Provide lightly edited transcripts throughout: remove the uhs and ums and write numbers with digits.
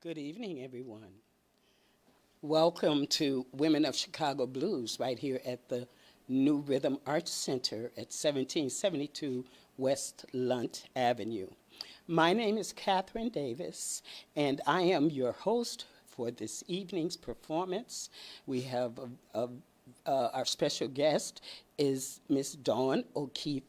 Good evening, everyone. Welcome to Women of Chicago Blues right here at the New Rhythm Arts Center at 1772 West Lunt Avenue. My name is Katherine Davis, and I am your host for this evening's performance. We have our special guest is Miss Dawn O'Keefe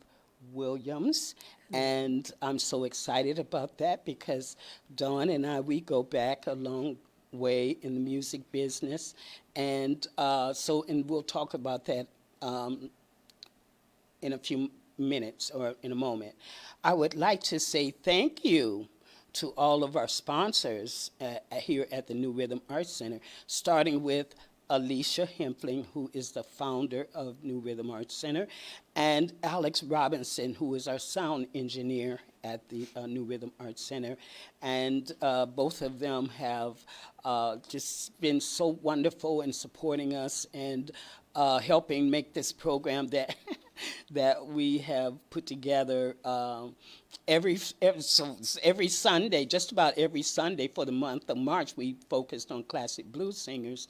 Williams. And I'm so excited about that because Dawn and we go back a long way in the music business. And we'll talk about that um, in a few minutes or in a moment. I would like to say thank you to all of our sponsors here at the New Rhythm Arts Center, starting with Alicia Hempling, who is the founder of New Rhythm Arts Center, and Alex Robinson, who is our sound engineer at the New Rhythm Arts Center. And both of them have just been so wonderful in supporting us and helping make this program that that we have put together every Sunday, just about every Sunday for the month of March. We focused on classic blues singers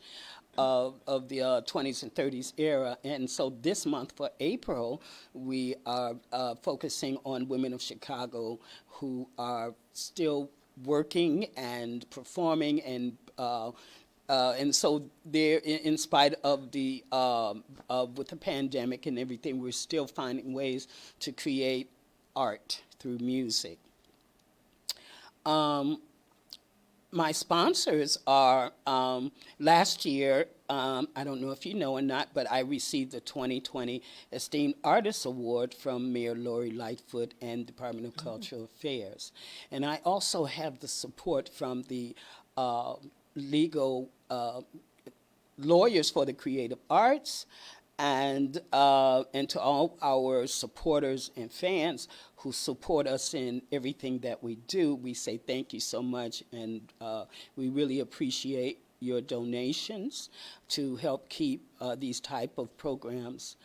of the 20s and 30s era. And so this month for April, we are focusing on women of Chicago who are still working and performing and so there, in spite of with the pandemic and everything, we're still finding ways to create art through music. My sponsors are last year. I don't know if you know or not, but I received the 2020 Esteemed Artist Award from Mayor Lori Lightfoot and Department of Cultural Affairs, and I also have the support from the legal lawyers for the creative arts, and to all our supporters and fans who support us in everything that we do. We say thank you so much, and we really appreciate your donations to help keep these type of programs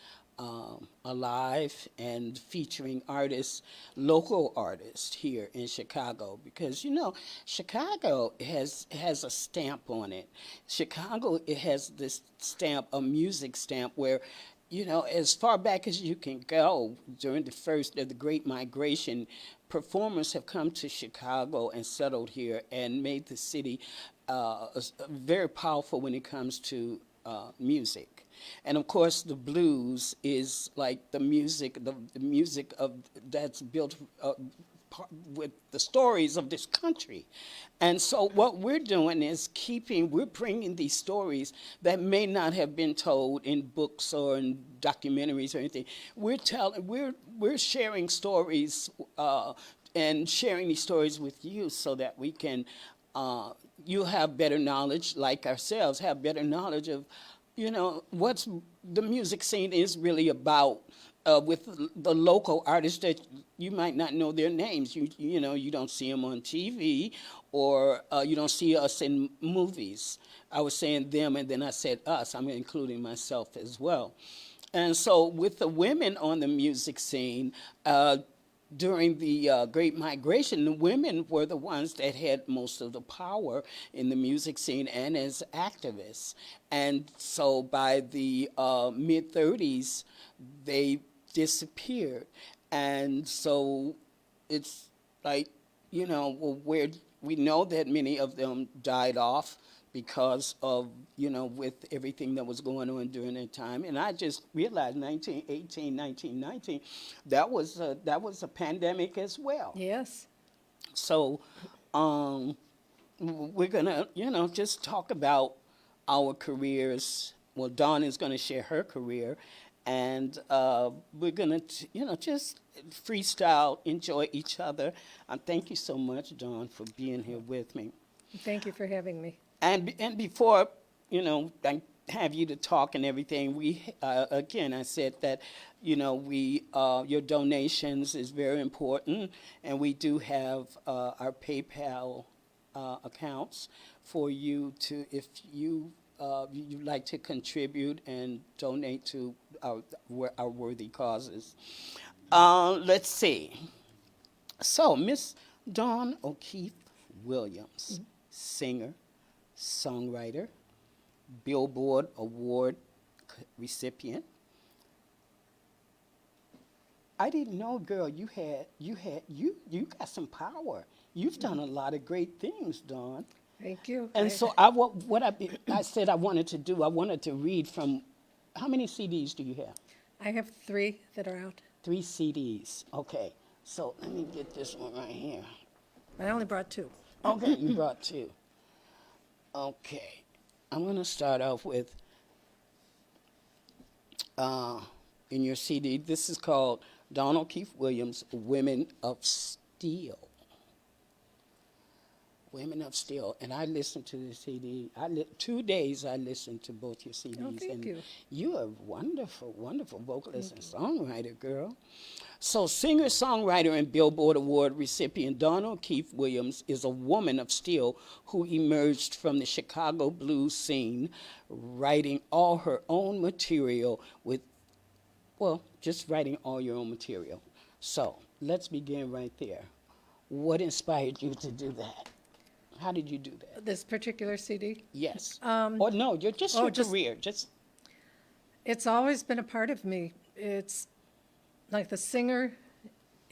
alive and featuring artists, local artists here in Chicago, because Chicago has a stamp on it. Chicago, it has this stamp, a music stamp, where as far back as you can go during the first of the Great Migration, performers have come to Chicago and settled here and made the city very powerful when it comes to music. And of course, the blues is like the music of that's built with the stories of this country. And so what we're doing is we're bringing these stories that may not have been told in books or in documentaries or anything. We're sharing stories and sharing these stories with you so that we can, you have better knowledge, like ourselves, have better knowledge of what's the music scene is really about, with the local artists that you might not know their names. You don't see them on TV, or you don't see us in movies. I was saying them, and then I said us. I'm including myself as well. And so with the women on the music scene, during the Great Migration, the women were the ones that had most of the power in the music scene and as activists. And so by the mid 30s, they disappeared. And so it's like, where we know that many of them died off because of, with everything that was going on during that time. And I just realized 1918, 1919, that was a pandemic as well. Yes. So we're going to, just talk about our careers. Well, Dawn is going to share her career. And we're going to, just freestyle, enjoy each other. Thank you so much, Dawn, for being here with me. Thank you for having me. And before, I have you to talk and everything, we, again, I said that, your donations is very important, and we do have our PayPal accounts for you to, if you'd like to contribute and donate to our worthy causes. Let's see. So, Miss Dawn O'Keefe Williams. singer, songwriter, Billboard Award recipient. I didn't know, girl, you got some power. You've done a lot of great things, Dawn. Thank you. And so I said I wanted to do, I wanted to read from, how many CDs do you have? I have 3 that are out. 3 CDs. Okay. So let me get this one right here. I only brought 2. Okay, you brought 2. Okay. I'm going to start off with, in your CD, this is called Donald Keith Williams, Women of Steel. Women of Steel. And I listened to the CD. 2 days I listened to both your CDs. Oh, thank and you. You're a wonderful, wonderful vocalist and songwriter, girl. So singer, songwriter, and Billboard Award recipient Donald Keith Williams is a woman of steel who emerged from the Chicago blues scene, writing all her own material just writing all your own material. So let's begin right there. What inspired you to do that? How did you do that? This particular CD? Yes. Or no, your career. It's always been a part of me. It's like the singer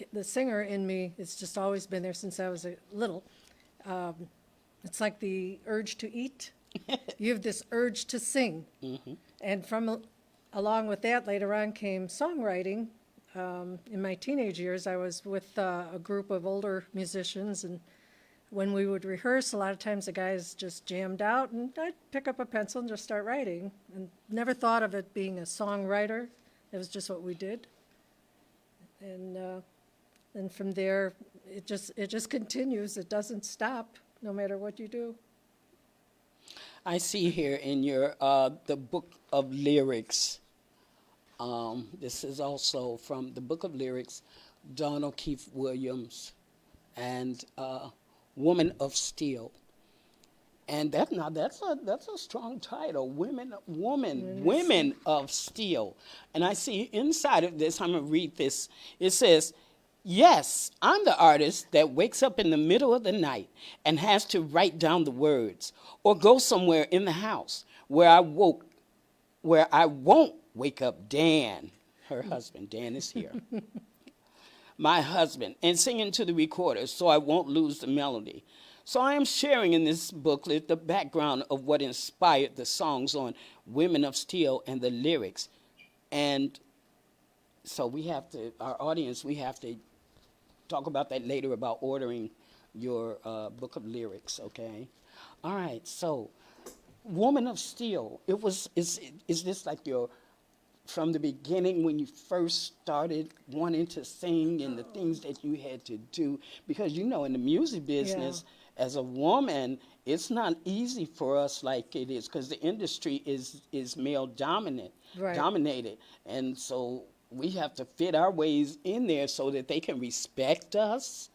in me, it's just always been there since I was little. It's like the urge to eat. You have this urge to sing. Mm-hmm. And along with that, later on came songwriting. In my teenage years, I was with a group of older musicians, and when we would rehearse, a lot of times the guys just jammed out, and I'd pick up a pencil and just start writing. And never thought of it being a songwriter. It was just what we did. And from there, it just continues. It doesn't stop, no matter what you do. I see here in your the book of lyrics. This is also from the book of lyrics, Donald Keith Williams, and Woman of Steel. And that's a strong title, Women of Steel. And I see inside of this, I'm going to read this. It says, yes, I'm the artist that wakes up in the middle of the night and has to write down the words, or go somewhere in the house where I won't wake up Dan, her husband. Dan is here. My husband, and sing into the recorder so I won't lose the melody. So I am sharing in this booklet the background of what inspired the songs on Women of Steel and the lyrics. And so we have to talk about that later, about ordering your book of lyrics, okay? All right, so Woman of Steel, is this like your, from the beginning when you first started wanting to sing and the things that you had to do? Because in the music business, as a woman, it's not easy for us like it is, because the industry is male dominated. And so we have to fit our ways in there so that they can respect us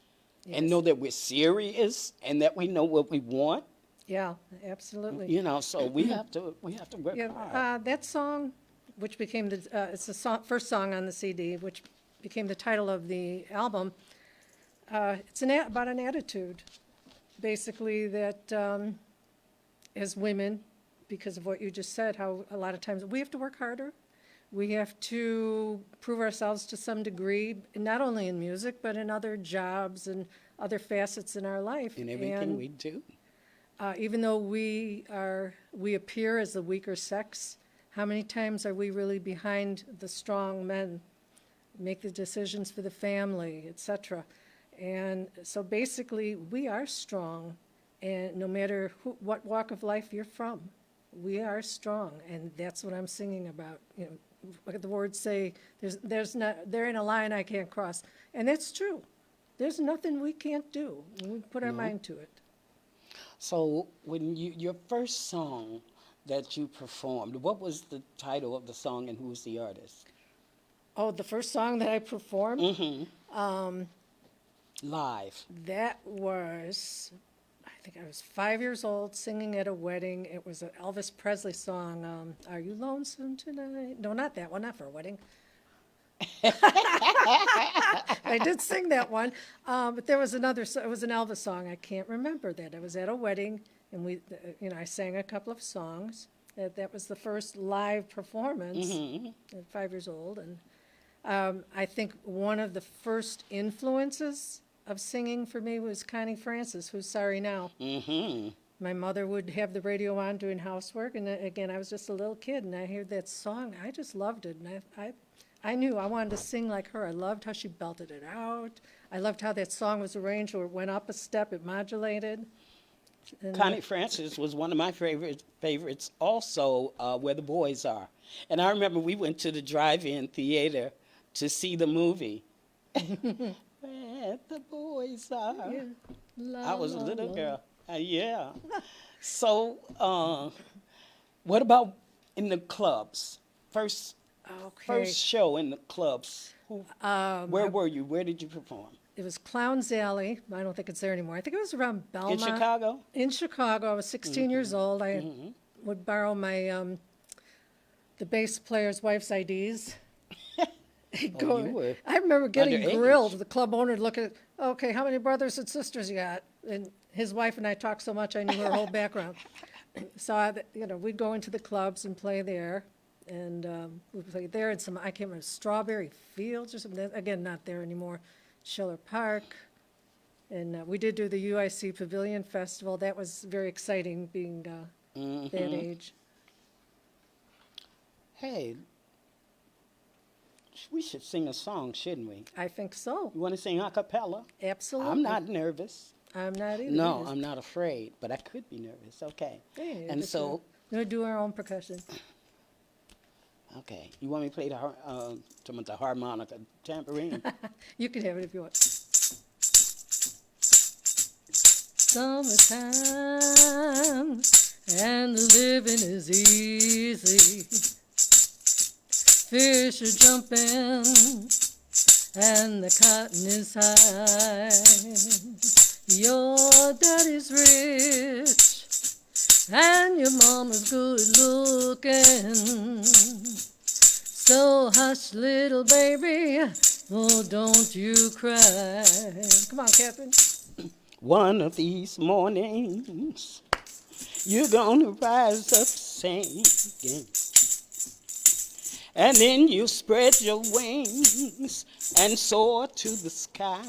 and know that we're serious and that we know what we want. Yeah, absolutely. So we have to work hard. That song, which became it's the first song on the CD, which became the title of the album. It's about an attitude, basically, that as women, because of what you just said, how a lot of times we have to work harder. We have to prove ourselves to some degree, not only in music, but in other jobs and other facets in our life. In everything we do. Even though we appear as the weaker sex, how many times are we really behind the strong men, make the decisions for the family, etc.? And so basically, we are strong, and no matter what walk of life you're from, we are strong, and that's what I'm singing about. Like the words say, there ain't a line I can't cross, and that's true. There's nothing we can't do when we put our mind to it. So when your first song that you performed, what was the title of the song and who was the artist? Oh, the first song that I performed? Mm-hmm. Live. That was, I think I was 5 years old, singing at a wedding. It was an Elvis Presley song, Are You Lonesome Tonight? No, not that one, not for a wedding. I did sing that one, but there was another. It was an Elvis song. I can't remember that. I was at a wedding, and I sang a couple of songs. That was the first live performance at 5 years old, and I think one of the first influences of singing for me was Connie Francis, who's sorry now. Mm-hmm. My mother would have the radio on doing housework, and again, I was just a little kid, and I heard that song. I just loved it, and I knew I wanted to sing like her. I loved how she belted it out. I loved how that song was arranged, where it went up a step, it modulated. And Connie Francis was one of my favorites also, Where the Boys Are. And I remember we went to the drive-in theater to see the movie. Where the boys are. Yeah. I was a little girl. Yeah. So, what about in the clubs? First show in the clubs. Where were you? Where did you perform? It was Clown's Alley. I don't think it's there anymore. I think it was around Belmont. In Chicago? In Chicago. I was 16 years old. I would borrow my the bass player's wife's IDs. You were I remember getting underage. grilled. The club owner would look at, okay, how many brothers and sisters you got? And his wife and I talked so much I knew her whole background. So we'd go into the clubs and play there, and we'd play there in some, I can't remember, Strawberry Fields or something. Again, not there anymore. Schiller Park, and we did do the UIC Pavilion Festival. That was very exciting, being that age. Hey, we should sing a song, shouldn't we? I think so. You want to sing a cappella? Absolutely. I'm not nervous. I'm not either. No, I'm not afraid, but I could be nervous. Okay. Hey, And so, we're going to do our own percussion. okay. You want me to play the harmonica, tambourine? You can have it if you want. Summertime, and the living is easy. Fish are jumping, and the cotton is high. Your daddy's rich, and your mama's good looking. So hush, little baby, oh, don't you cry. Come on, Catherine. One of these mornings, you're gonna rise up singing. And then you spread your wings and soar to the sky.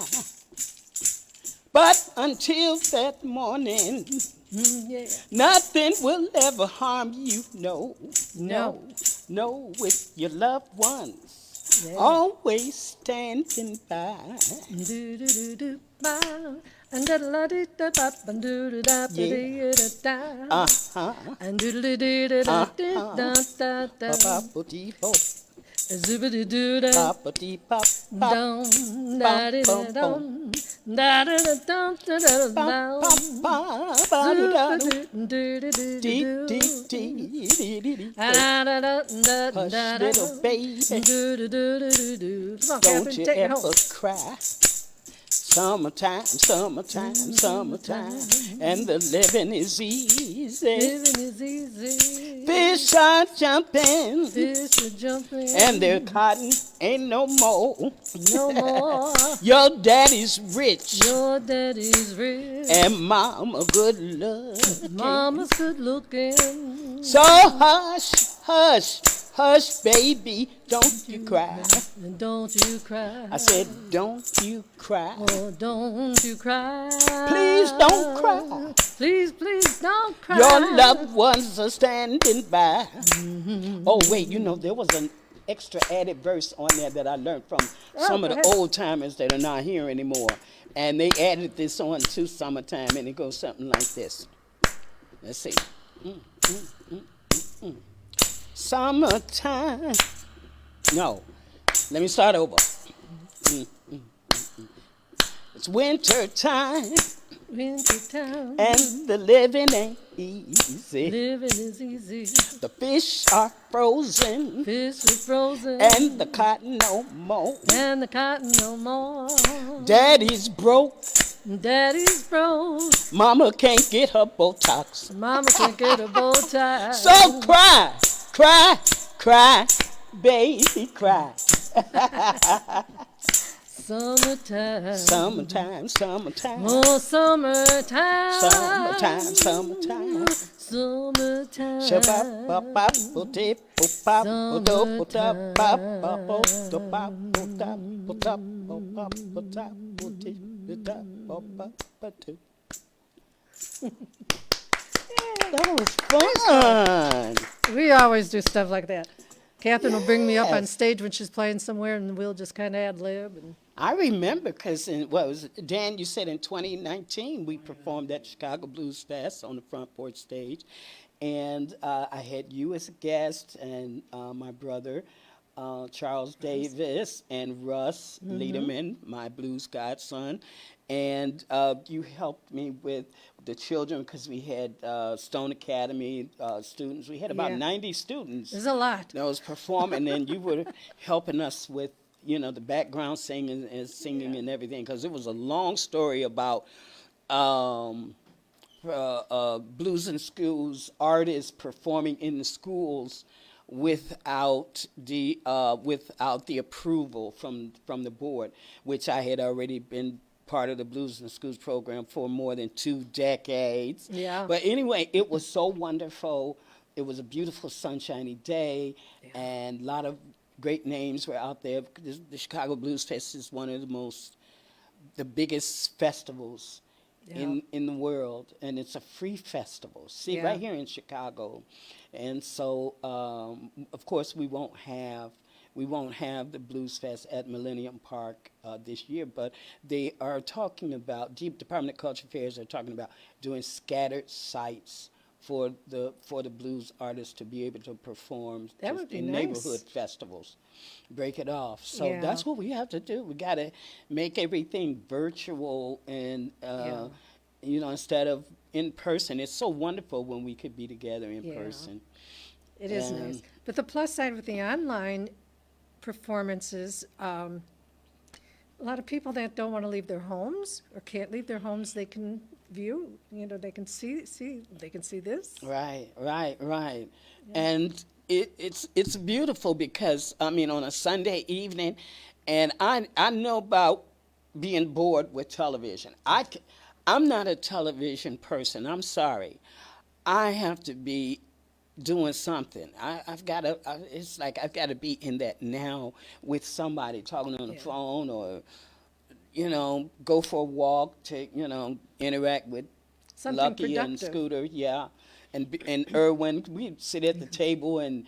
But until that morning, nothing will ever harm you, no, with your loved ones, always standing by. And Hush, little baby, don't you ever cry. Summertime, summertime, summertime, and the living is easy. Fish are jumping, and their cotton ain't no more. Your daddy's rich, and mama good looking. Mama's good looking. So hush, hush, hush, baby, don't you cry. Don't you cry. I said, don't you cry. Oh, don't you cry. Please don't cry. Please, please don't cry. Your loved ones are standing by. Oh, wait, there was an extra added verse on there that I learned from some of the old timers that are not here anymore. And they added this on to Summertime, and it goes something like this. Let's see. Summertime. No. Let me start over. It's winter time. Wintertime. And the living ain't easy. Living is easy. The fish are frozen. Fish are frozen. And the cotton no more. And the cotton no more. Daddy's broke. Daddy's broke. Mama can't get her Botox. Mama can't get a bow tie. So cry, cry, cry, baby, cry. Summertime. Summertime, summertime, Oh, summertime. summertime, summertime. Summertime. That was fun. We always do stuff like that. Catherine will bring me up on Yes. stage when she's playing somewhere, and we'll just kind of ad lib. And I remember because Dan? You said in 2019 we performed at Chicago Blues Fest on the front porch stage, and I had you as a guest and my brother Charles Davis and Russ Lederman, my blues godson, and you helped me with the children because we had Stone Academy students. We had about Yeah. 90 students there's a lot. that was performing, and you were helping us with, the background singing and everything, because it was a long story about blues in schools artists performing in the schools without the approval from the board, which I had already been part of the Blues in Schools program for more than 2 decades. Yeah. But anyway, it was so wonderful. It was a beautiful sunshiny day, and a lot of great names were out there. The Chicago Blues Fest is one of the biggest festivals in the world, and it's a free festival. See, Yeah. right here in Chicago, and so of course we won't have the Blues Fest at Millennium Park this year, but they are talking about, Department of Culture Affairs are talking about doing scattered sites for the blues artists to be able to perform That just would be in nice. neighborhood festivals, break it off. So Yeah. that's what we have to do. We got to make everything virtual and instead of in person. It's so wonderful when we could be together in Yeah. person. It is And- nice. But the plus side with the online performances, a lot of people that don't want to leave their homes or can't leave their homes, they can view, they can see, they can see this. Right. And it's beautiful because on a Sunday evening, and I know about being bored with television. I'm not a television person. I'm sorry. I have to be doing something. I've got to. It's like I've got to be in that now with somebody, talking on the Yeah. phone, or go for a walk to interact with Something Lucky and productive. Scooter, yeah, and Irwin. We'd sit at the table and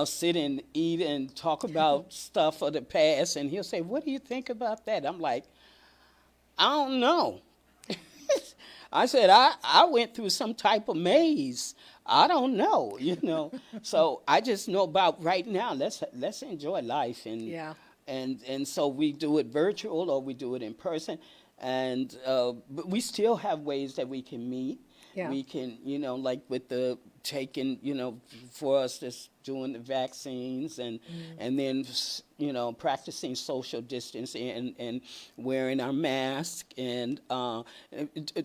sit and eat and talk about stuff of the past, and he'll say, "What do you think about that?" I'm like, "I don't know." I said, I went through some type of maze. I don't know, So I just know about right now. Let's enjoy life, and Yeah. and so we do it virtual or we do it in person, and but we still have ways that we can meet. Yeah. We can, like with the taking, for us just doing the vaccines and then, practicing social distancing and wearing our mask and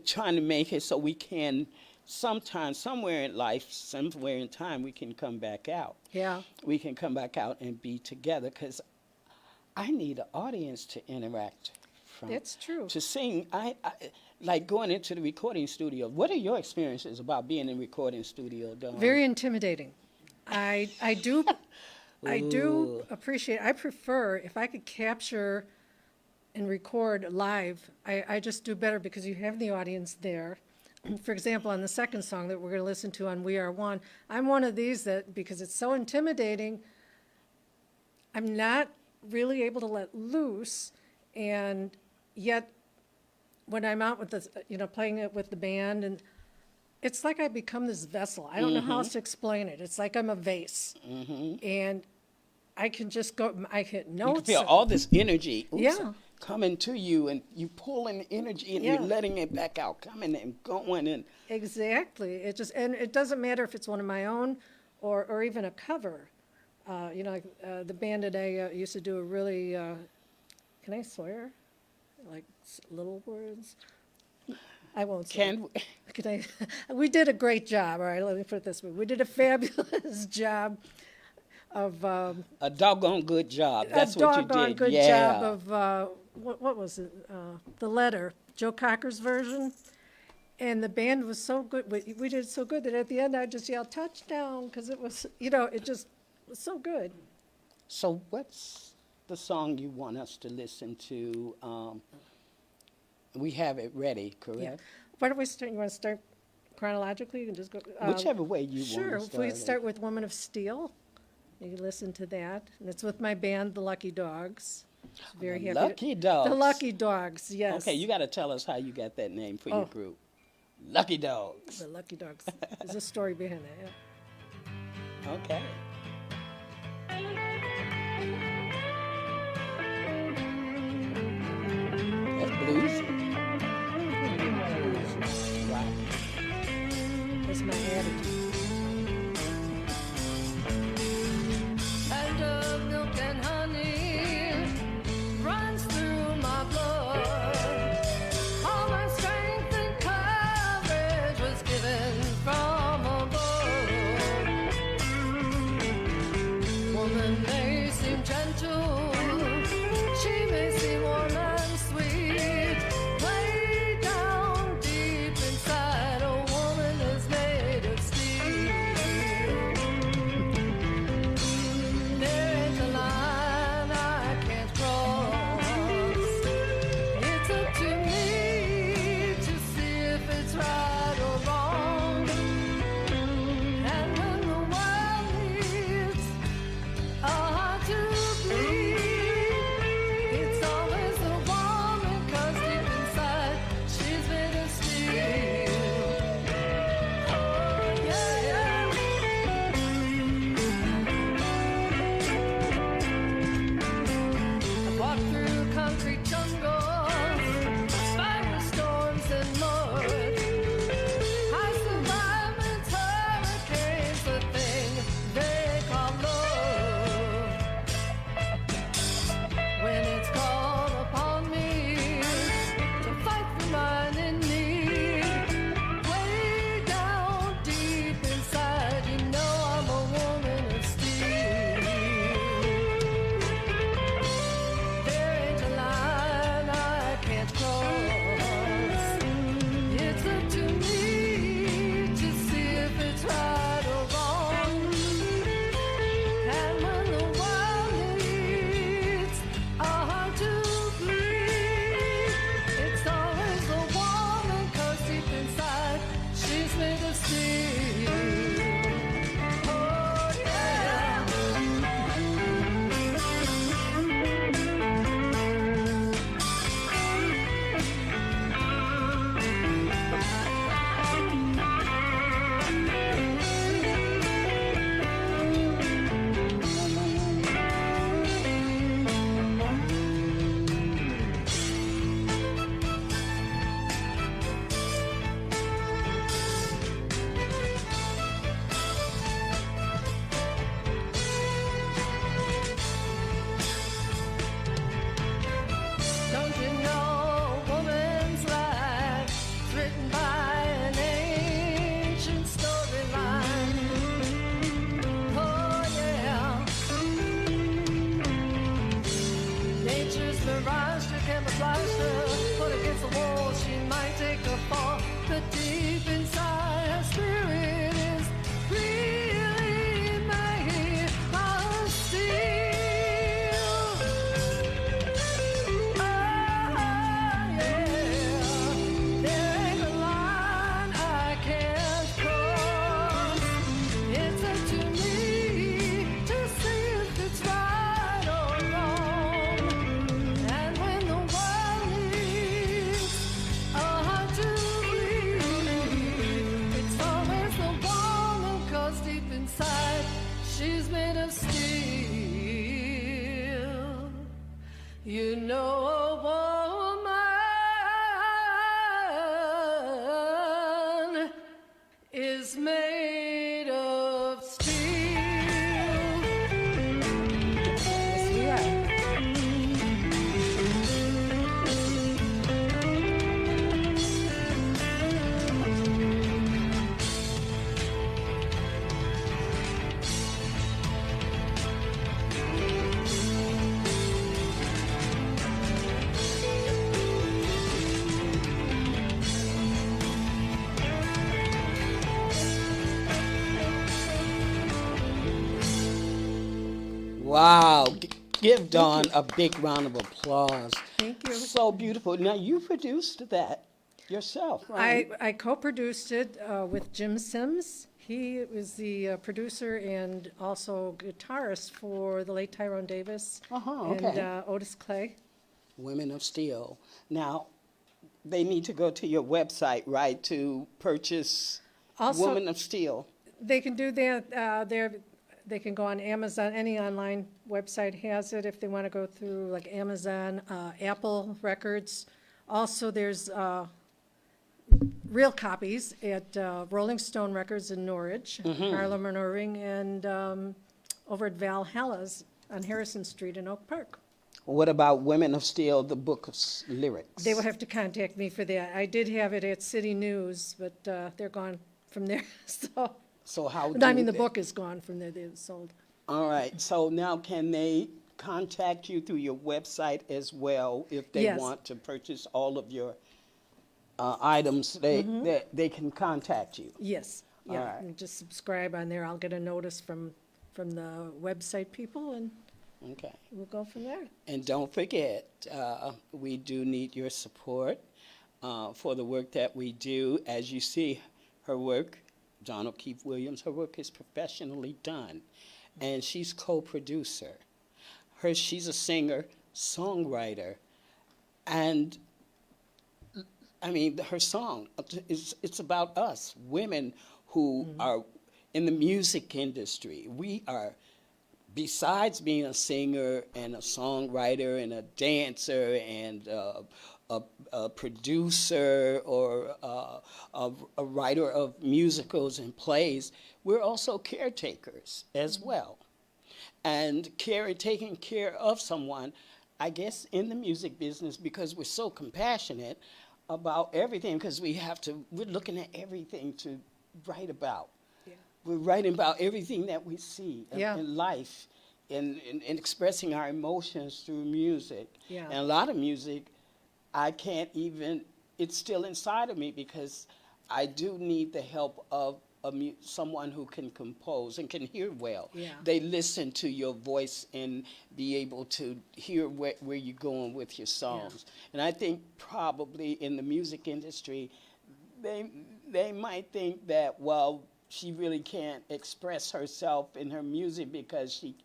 trying to make it so we can sometimes, somewhere in life, somewhere in time, we can come back out. Yeah. We can come back out and be together because I need an audience to interact from. It's true. To sing, I like going into the recording studio. What are your experiences about being in recording studio, Dawn? Very intimidating. I do Ooh. appreciate. I prefer if I could capture and record live. I just do better because you have the audience there. For example, on the second song that we're going to listen to on We Are One, I'm one of these that because it's so intimidating, I'm not really able to let loose, and yet when I'm out with the, playing it with the band, and it's like I become this vessel. I don't know how else to explain it. It's like I'm a vase, and I can just go. I hit You notes. can feel all this energy Yeah. coming to you, and you pulling the energy and Yeah. you're letting it back out, coming and going. And Exactly. And it doesn't matter if it's one of my own or even a cover. The band that I used to do a really, can I swear? Like little words? I won't say. We did a great job. All right, let me put it this way. We did a fabulous job. of A doggone good job. a That's what you doggone did. good Yeah. job of what was it? The Letter, Joe Cocker's version. And the band was so good. We did so good that at the end I just yelled touchdown because it was, it just was so good. So what's the song you want us to listen to? We have it ready, correct? Yeah. Why don't we start? You want to start chronologically? You can just go. Whichever way you Sure. want to If we start. start with Woman of Steel, you can listen to that. And it's with my band, the Lucky Dogs. Very happy. Lucky Dogs. The Lucky Dogs, yes. Okay, you got to tell us how you got that name for Oh. your group. Lucky Dogs. The Lucky Dogs. There's a story behind that, yeah. Okay. That's bluesy. Wow. That's my attitude. And milk and honey runs through my blood. All my strength and courage was given from above. Woman may seem gentle, she may seem warm and sweet. Way down deep inside, a woman is made of steel. There ain't a line I can't cross. It's up to me to see if it's right or wrong. And when the world needs a heart to bleed, it's always the woman, 'cause deep inside she's made of steel. Oh yeah. I've walked through concrete jungles, spider storms and mud. I survived with hurricanes, the thing they call love. When it's called upon me to fight for mine in need, way down deep inside, you know I'm a woman of steel. There ain't a line I can't cross. It's up to me to see if it's right or wrong. And when the world needs a heart to bleed, it's always the woman, 'cause deep inside she's made of steel. Oh yeah. Don't you know a woman's life is written by an ancient storyline? Oh yeah. Nature's mirage to camouflage her, put against the wall she might take a fall. But deep inside her spirit is really made of steel. Oh, yeah. There ain't a line I can't cross. It's up to me to see if it's right or wrong. And when the world needs a heart to bleed, it's always the woman, 'cause deep inside she's made of steel. You know a woman is made of steel. Yes, we are. Wow. Give Dawn a big round of applause. Thank you. So beautiful. Now, you produced that yourself, right? I co-produced it with Jim Sims. He was the producer and also guitarist for the late Tyrone Davis and Okay. Otis Clay. Women of Steel. Now, they need to go to your website, right, to purchase Also, Woman of Steel. they can do that. They can go on Amazon. Any online website has it if they want to go through like Amazon, Apple Records. Also, there's real copies at Rolling Stone Records in Norwich, Harlem and Irving, and over at Valhalla's on Harrison Street in Oak Park. What about Women of Steel, the book of lyrics? They will have to contact me for that. I did have it at City News, but they're gone from there. So how I mean, do the they- book is gone from there. They've sold. All right. So now can they contact you through your website as well if they Yes. want to purchase all of your items? They can contact you. Yes, All yeah. right. And just subscribe on there. I'll get a notice from the website people, and Okay. we'll go from there. And don't forget, we do need your support for the work that we do. As you see, her work, Dawn O'Keefe Williams, her work is professionally done, and she's co-producer. She's a singer, songwriter, and I mean, her song it's about us, women who are in the music industry. We are, besides being a singer and a songwriter and a dancer and a producer or a writer of musicals and plays, we're also caretakers as well. And taking care of someone, I guess, in the music business, because we're so compassionate about everything, because we're looking at everything to write about. Yeah. We're writing about everything that we see Yeah. in life and expressing our emotions through music. Yeah. And a lot of music, I can't even, it's still inside of me because I do need the help of someone who can compose and can hear well. Yeah. They listen to your voice and be able to hear where you're going with your songs. And I think probably in the music industry, they might think that, well, she really can't express herself in her music because she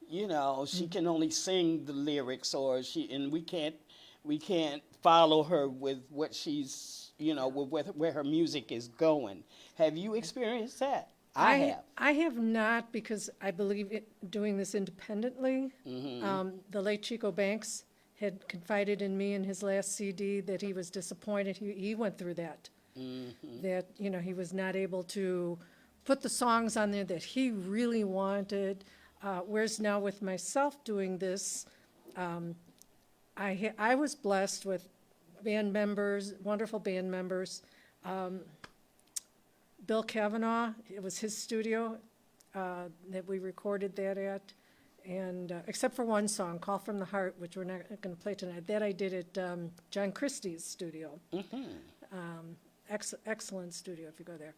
can only sing the lyrics, and we can't follow her with what she's, with where her music is going. Have you experienced that? I have. I have not, because I believe doing this independently. The late Chico Banks had confided in me in his last CD that he was disappointed. He went through that. That, he was not able to put the songs on there that he really wanted. Whereas now with myself doing this, I was blessed with band members, wonderful band members. Bill Kavanaugh, it was his studio that we recorded that at, and except for one song, "Call from the Heart," which we're not going to play tonight. That I did at John Christie's studio. Excellent studio if you go there.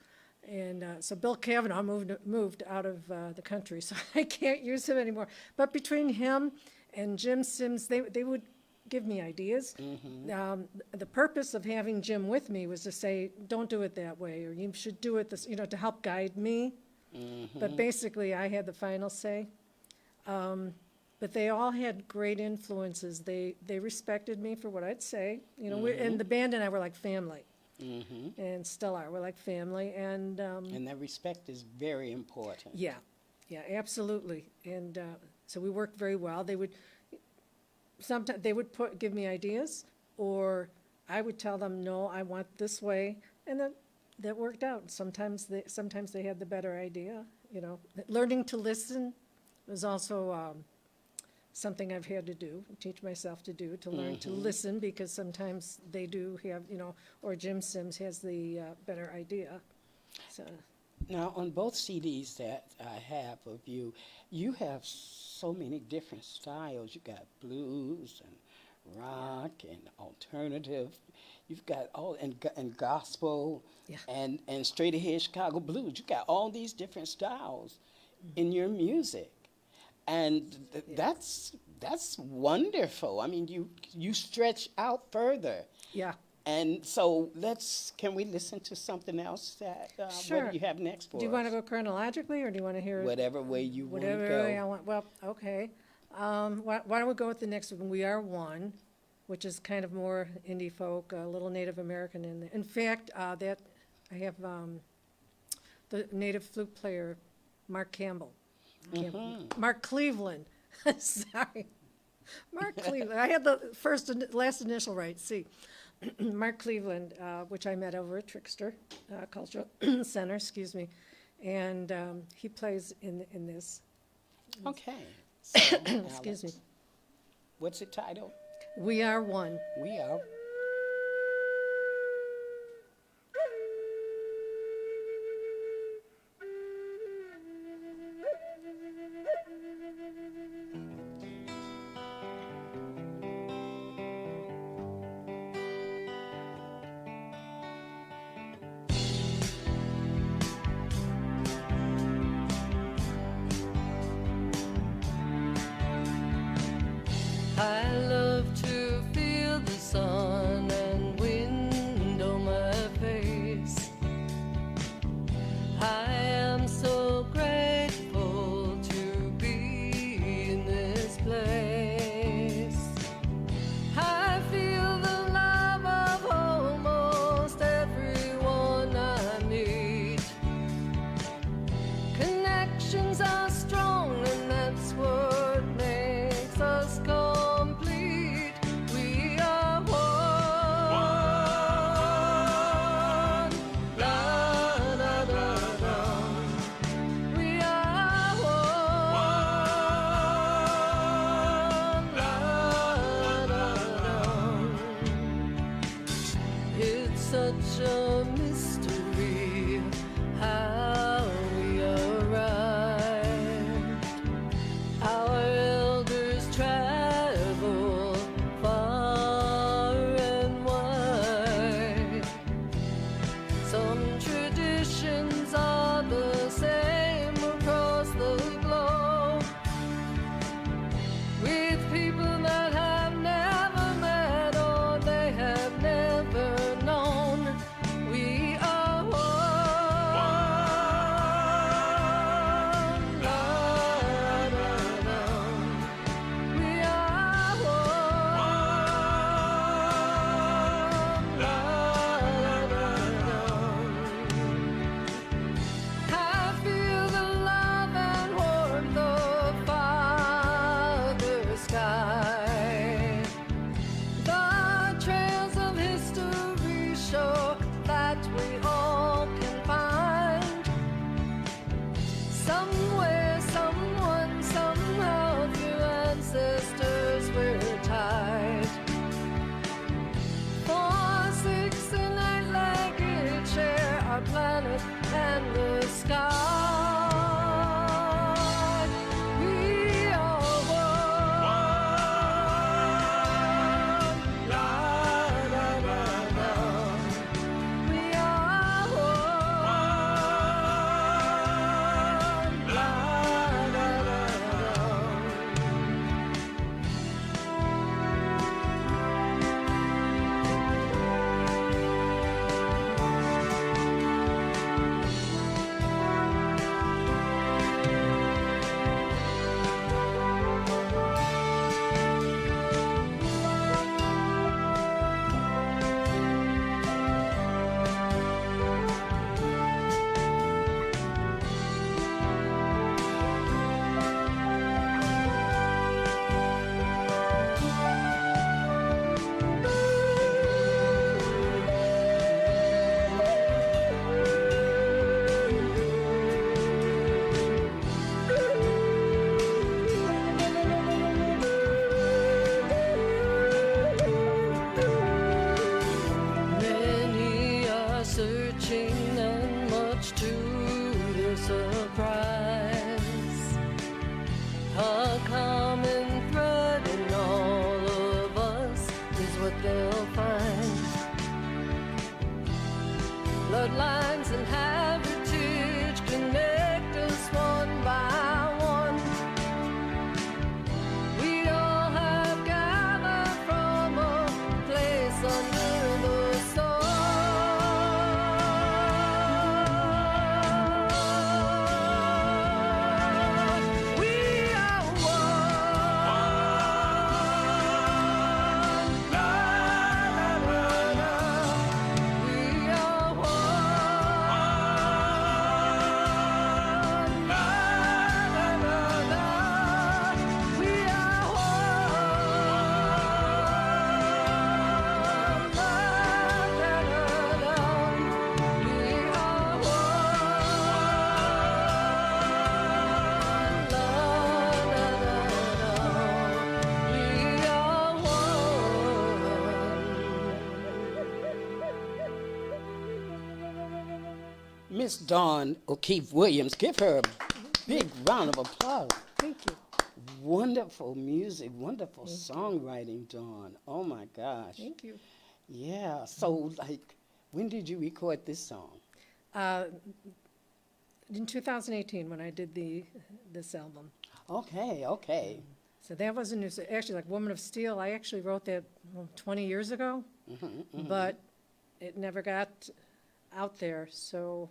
And so Bill Kavanaugh moved out of the country, so I can't use him anymore. But between him and Jim Sims, they would give me ideas. The purpose of having Jim with me was to say, don't do it that way, or you should do it this, to help guide me. But basically, I had the final say. But they all had great influences. They respected me for what I'd say. And the band and I were like family. And still are. We're like family. And that respect is very important. yeah, absolutely. And so we worked very well. Sometimes they would give me ideas, or I would tell them, no, I want this way, and then that worked out. Sometimes they had the better idea. Learning to listen was also something I've had to do, teach myself to learn to listen, because sometimes they do have, or Jim Sims has the better idea. So. Now, on both CDs that I have of you, you have so many different styles. You got blues and rock and alternative. You've got all and gospel and straight ahead Chicago blues. You got all these different styles in your music. And that's wonderful. I mean, you stretch out further. Yeah. And so can we listen to something else that, Sure. what do you have next for Do you want to us? go chronologically, or do you want to hear? Whatever way you want to Whatever way I go. want. Well, okay. Why don't we go with the next one? We Are One, which is kind of more indie folk, a little Native American in there. In fact, that I have the native flute player, Mark Campbell. Mark Cleveland. Sorry. Mark Cleveland. I had the last initial right. See. Mark Cleveland, which I met over at Trickster Cultural Center, excuse me, and he plays in this. Okay. So, Excuse me. Alex, what's it titled? We Are One. We are. I love to feel the sun and wind on my face. I am so grateful to be in this place. I feel the love of almost everyone I meet. Connections are strong, and that's what makes us complete. We are one. La da da da. We are one. La da da. It's such a mystery how we arrived. Our elders travel far and wide. Some traditions are the same across the globe, with people that have never met or they have never known. We are one. La, da, da. We are one. La, da, da. I feel the love and warmth of Father Sky. The trails of history show that we all can find somewhere, someone, somehow through ancestors we're tied. 4, 6, and 8-legged share our planet and the sky. We are one. La da da da. We are one. La da da Many are searching, and much to their surprise. A common thread in all of us is what they'll find. Bloodlines and heritage connect us one by one. Miss Dawn O'Keefe Williams. Give her a big round of applause. Thank you. Wonderful music, wonderful songwriting, Dawn. Oh my gosh. Thank you. Yeah. So, like, when did you record this song? In 2018, when I did this album. Okay, okay. So that was a new, actually, like Woman of Steel, I actually wrote that 20 years ago, but it never got out there. So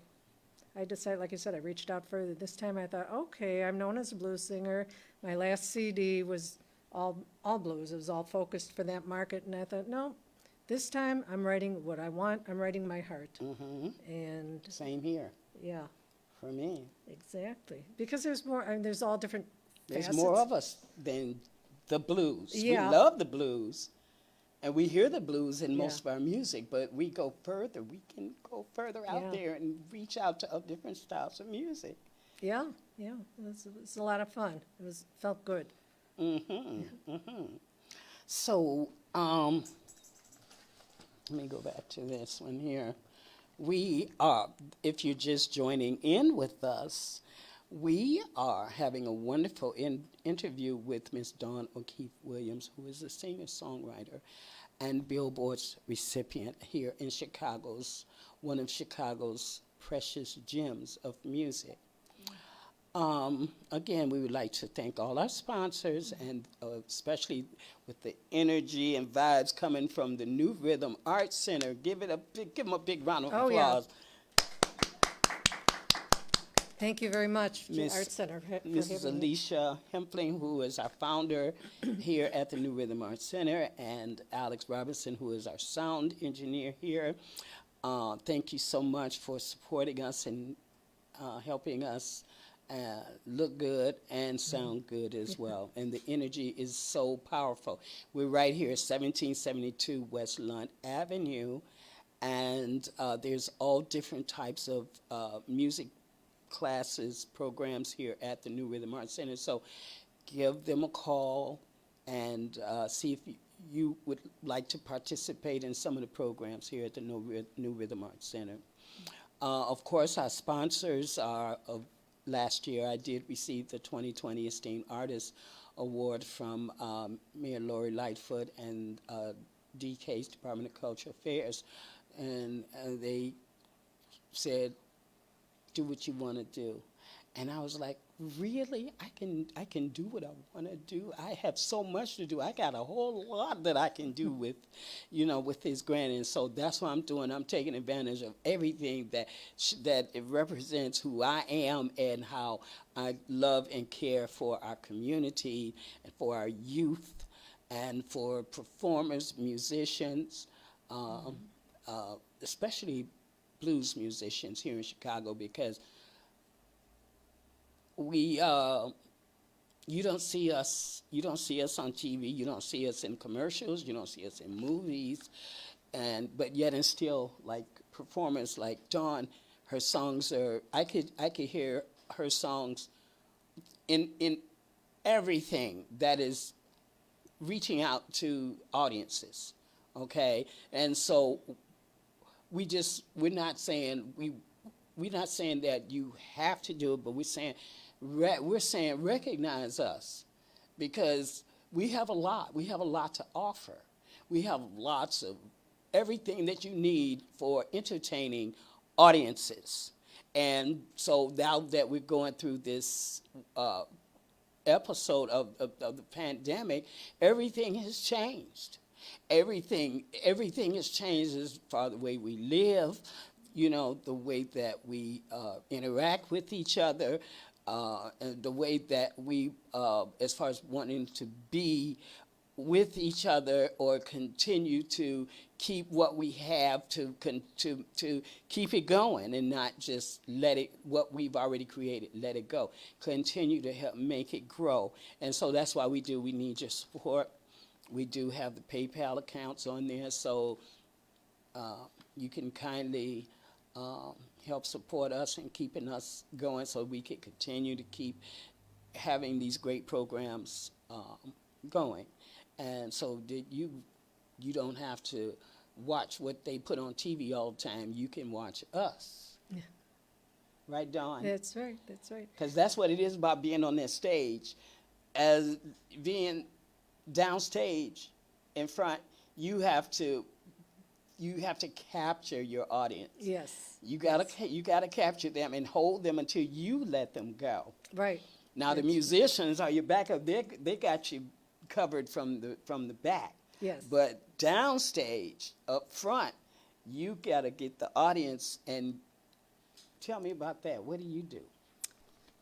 I decided, like I said, I reached out further. This time I thought, okay, I'm known as a blues singer. My last CD was all blues. It was all focused for that market. And I thought, no, this time I'm writing what I want. I'm writing my heart. And Same here yeah, for me. exactly. Because there's more, I mean, there's all different There's facets. more of us than the blues. Yeah. We love the blues, and we hear the blues in most Yeah. of our music, but we go further. We can go further out Yeah. there and reach out to different styles of music. Yeah, yeah, it's a lot of fun. Felt good. So, let me go back to this one here. We are, if you're just joining in with us, we are having a wonderful interview with Miss Dawn O'Keefe Williams, who is a singer-songwriter and Billboard's recipient here in one of Chicago's precious gems of music. Again, we would like to thank all our sponsors, and especially with the energy and vibes coming from the New Rhythm Arts Center. Give them a big round of Oh, yeah. applause. Thank you very much to Miss- Art Center for Mrs. having me. Alicia Hempling, who is our founder here at the New Rhythm Arts Center, and Alex Robinson, who is our sound engineer here. Thank you so much for supporting us and helping us look good and sound good as well. And the energy is so powerful. We're right here at 1772 West Lunt Avenue, and there's all different types of music classes, programs here at the New Rhythm Arts Center. So give them a call and see if you would like to participate in some of the programs here at the New Rhythm Arts Center. Of course, our sponsors are last year I did receive the 2020 Esteemed Artist Award from Mayor Lori Lightfoot and DK's Department of Cultural Affairs. And they said, do what you want to do. And I was like, really? I can do what I want to do. I have so much to do. I got a whole lot that I can do with, with this grant. And so that's what I'm doing. I'm taking advantage of everything that it represents who I am and how I love and care for our community and for our youth and for performers, musicians, especially blues musicians here in Chicago, because we you don't see us on TV, you don't see us in commercials, you don't see us in movies, but yet and still, like performers like Dawn, her songs are I could hear her songs in everything that is reaching out to audiences, okay? And so we're not saying that you have to do it, but we're saying recognize us, because we have a lot to offer. We have lots of everything that you need for entertaining audiences. And so now that we're going through this episode of the pandemic, everything has changed. Everything has changed as far as the way we live, the way that we interact with each other, and the way that we, as far as wanting to be with each other or continue to keep what we have to keep it going and not just what we've already created, let it go. Continue to help make it grow. And so that's why we need your support. We do have the PayPal accounts on there, so you can kindly help support us in keeping us going so we can continue to keep having these great programs going. And so that you don't have to watch what they put on TV all the time. You can watch us. Right, Dawn? That's right, that's right. Because that's what it is about being on that stage. As being downstage in front, you have to capture your audience. Yes. You gotta capture them and hold them until you let them go. Right. Now the That's- musicians are your backup. They got you covered from the back. Yes. But downstage, up front, you gotta get the audience. And tell me about that. What do you do?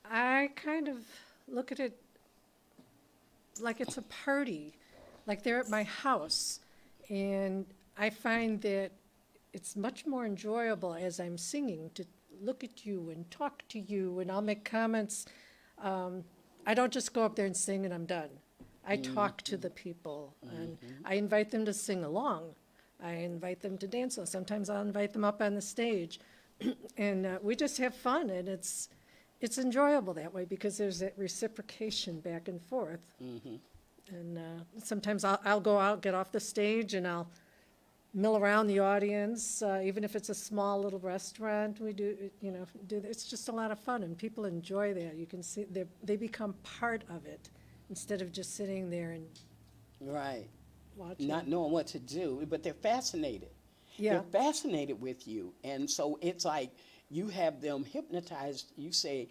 I kind of look at it like it's a party, like they're at my house. And I find that it's much more enjoyable as I'm singing to look at you and talk to you, and I'll make comments. I don't just go up there and sing and I'm done. I talk to the people, and I invite them to sing along. I invite them to dance. So sometimes I'll invite them up on the stage, and we just have fun, and it's enjoyable that way because there's that reciprocation back and forth. And sometimes I'll go out, get off the stage, and I'll mill around the audience, even if it's a small little restaurant. We do, it's just a lot of fun, and people enjoy that. You can see they become part of it instead of just sitting there and Right. watching. Not knowing what to do, but they're fascinated. Yeah. They're fascinated with you. And so it's like you have them hypnotized. You say,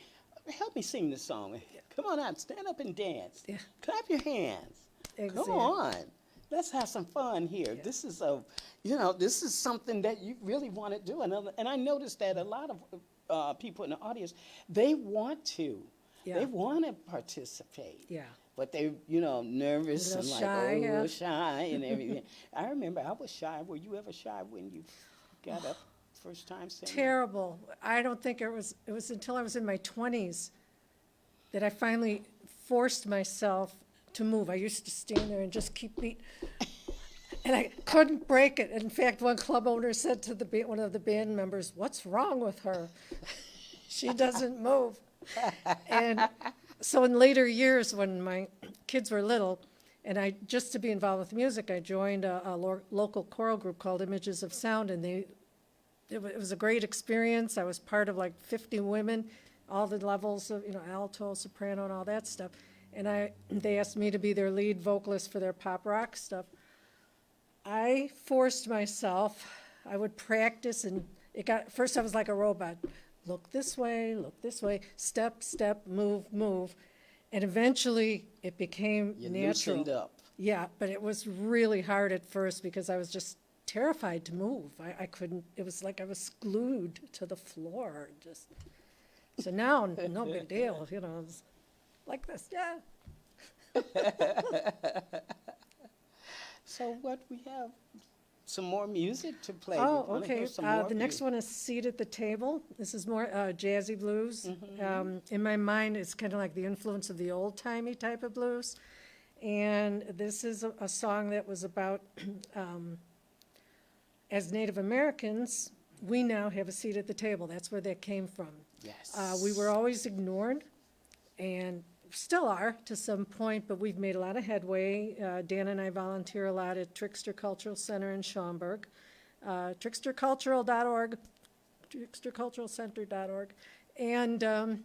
help me sing this song. Come on out, stand up and dance. Yeah. Clap your hands. Exactly. Come on. Let's have some fun here. Yeah. This is something that you really want to do. And I noticed that a lot of people in the audience, they want to. Yeah. They want to participate. Yeah. But they, nervous A and little like, shy, a yeah. little shy and everything. I remember I was shy. Were you ever shy when you got up first time singing? Terrible. I don't think it was until I was in my 20s that I finally forced myself to move. I used to stand there and just keep beat, and I couldn't break it. In fact, one club owner said to one of the band members, "What's wrong with her? She doesn't move." And so in later years, when my kids were little, and just to be involved with music, I joined a local choral group called Images of Sound, and it was a great experience. I was part of like 50 women, all the levels of, alto, soprano, and all that stuff. And they asked me to be their lead vocalist for their pop rock stuff. I forced myself. I would practice, and first I was like a robot. Look this way, step, step, move, move. And eventually it became You natural. loosened up. Yeah, but it was really hard at first because I was just terrified to move. I couldn't, it was like I was glued to the floor. So now, no big deal, it's like this, yeah. So what we have? Some more music to play. Oh, We wanna hear okay. some more The of next you. one is Seat at the Table. This is more jazzy blues. In my mind, it's kind of like the influence of the old-timey type of blues. And this is a song that was about, as Native Americans, we now have a seat at the table. That's where that came from. Yes. We were always ignored, and still are to some point, but we've made a lot of headway. Dan and I volunteer a lot at Trickster Cultural Center in Schaumburg, trickstercultural.org, tricksterculturalcenter.org, and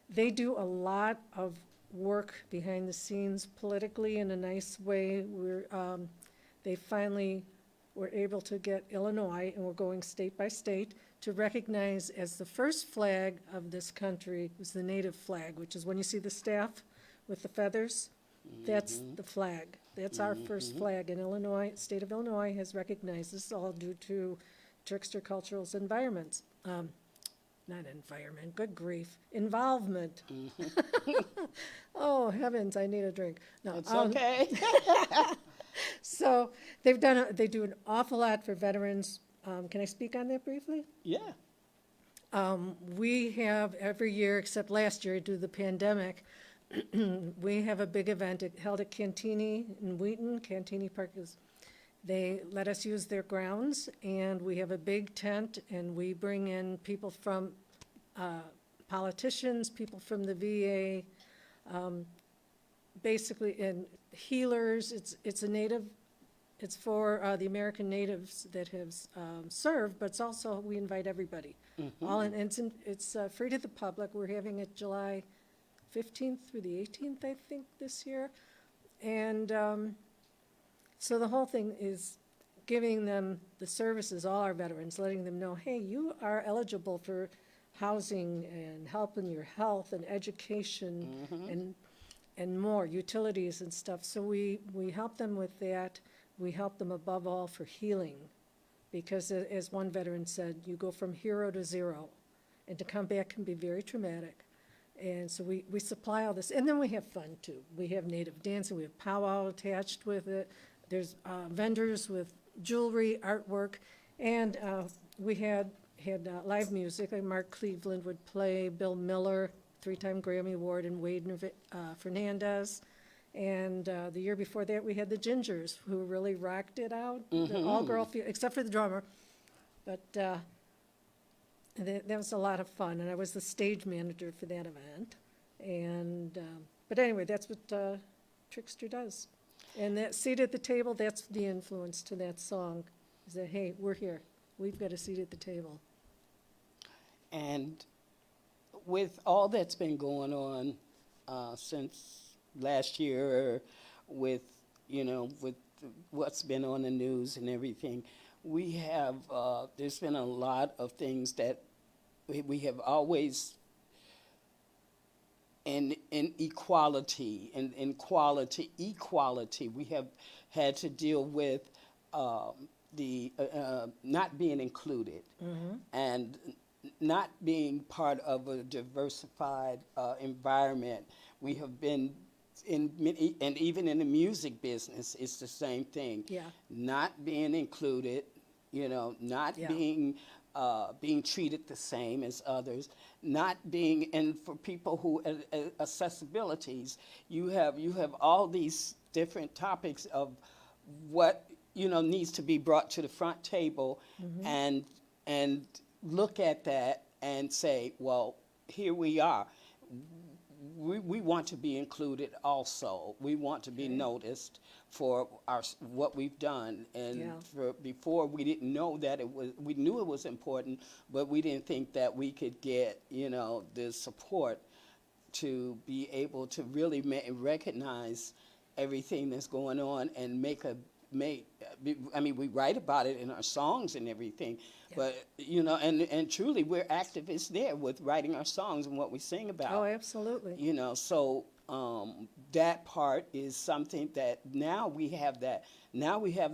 they do a lot of work behind the scenes politically in a nice way. They finally were able to get Illinois, and we're going state by state, to recognize as the first flag of this country was the native flag, which is when you see the staff with the feathers, that's the flag. That's our first flag in Illinois. State of Illinois has recognized this, all due to Trickster Cultural's environments. Not environment, good grief, involvement. Oh, heavens, I need a drink. No, It's okay. So they do an awful lot for veterans. Can I speak on that briefly? Yeah. We have every year, except last year due to the pandemic, we have a big event held at Cantini in Wheaton. Cantini Park they let us use their grounds, and we have a big tent, and we bring in people from politicians, people from the VA, basically, and healers. It's a Native It's for the American natives that have served, but it's also, we invite everybody. All in, and it's free to the public. We're having it July 15th through the 18th, I think, this year. And so the whole thing is giving them the services, all our veterans, letting them know, hey, you are eligible for housing and help in your health and education and more, utilities and stuff. So we help them with that. We help them above all for healing, because as one veteran said, you go from hero to zero, and to come back can be very traumatic. And so we supply all this, and then we have fun too. We have native dancing, we have powwow attached with it. There's vendors with jewelry, artwork, and we had live music. Like Mark Cleveland would play, Bill Miller, 3-time Grammy Award, and Wade Fernandez. And the year before that, we had the Gingers, who really rocked it out. The all-girl, except for the drummer. But that was a lot of fun, and I was the stage manager for that event. And but anyway, that's what Trickster does. And that seat at the table, that's the influence to that song, is that, hey, we're here. We've got a seat at the table. And with all that's been going on since last year, with what's been on the news and everything, we have there's been a lot of things that we have always in equality and equality we have had to deal with the not being included and not being part of a diversified environment. We have been in many, and even in the music business, it's the same thing. Yeah. Not being included, not being treated the same as others, not being, and for people who accessibilities, you have all these different topics of what needs to be brought to the front table, and look at that and say, well, here we are. We want to be included also. We want to be noticed for what we've done. And before, we didn't know that we knew it was important, but we didn't think that we could get, the support to be able to really recognize everything that's going on and we write about it in our songs and everything, but, and truly we're activists there with writing our songs and what we sing about. Oh, absolutely. So that part is something that now we have the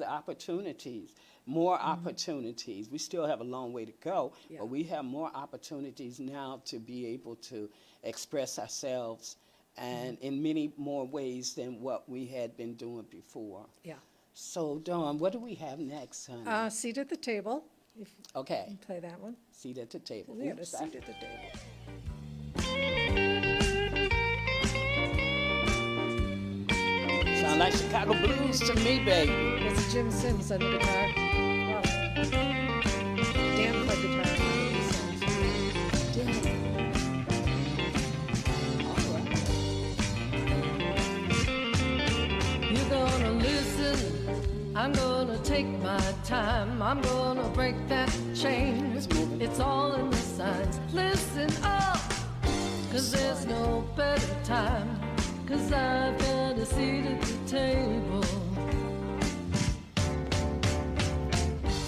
opportunities, more opportunities. We still have a long way to go, but we have more opportunities now to be able to express ourselves and in many more ways than what we had been doing before. Yeah. So, Dawn, what do we have next, honey? Seat at the table. If Okay. you play that one. Seat at the table. Yeah, the Oops, seat at the table. Sound like Chicago blues to me, baby. It's Jim Sims on the guitar. Wow. Dan played guitar on these songs. You're gonna listen, I'm gonna take my time, I'm gonna break that chain. It's all in the signs. Listen up, 'cause there's no better time, 'cause I've got a seat at the table.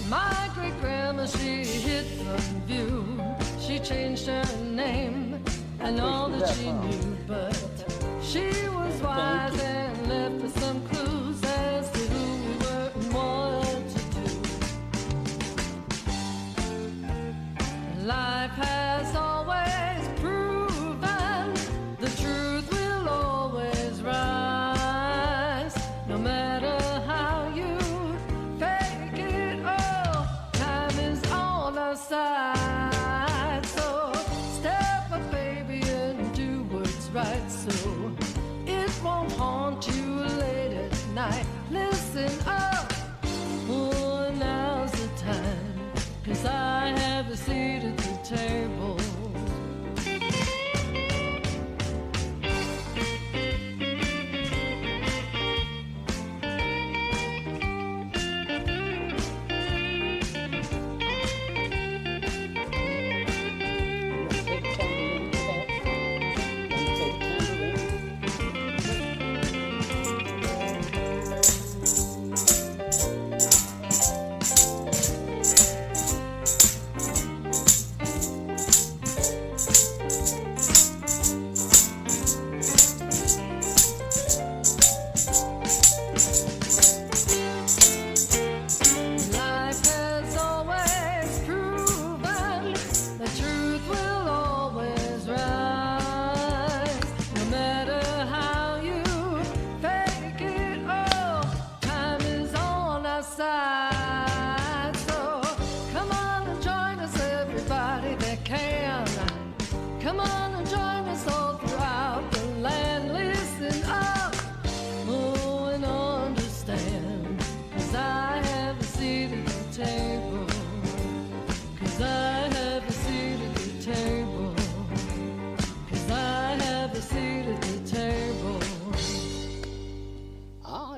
My great grandma, she hid from view. She changed her name and all that she knew, but she was wise and left us some clues as to who we were and what to do. Life has always proven the truth will always rise, no matter how you fake it. Oh, time is on our side, so step up, baby, and do what's right, so it won't haunt you late at night. Listen up, oh, now's the time, 'cause I have a seat at the table.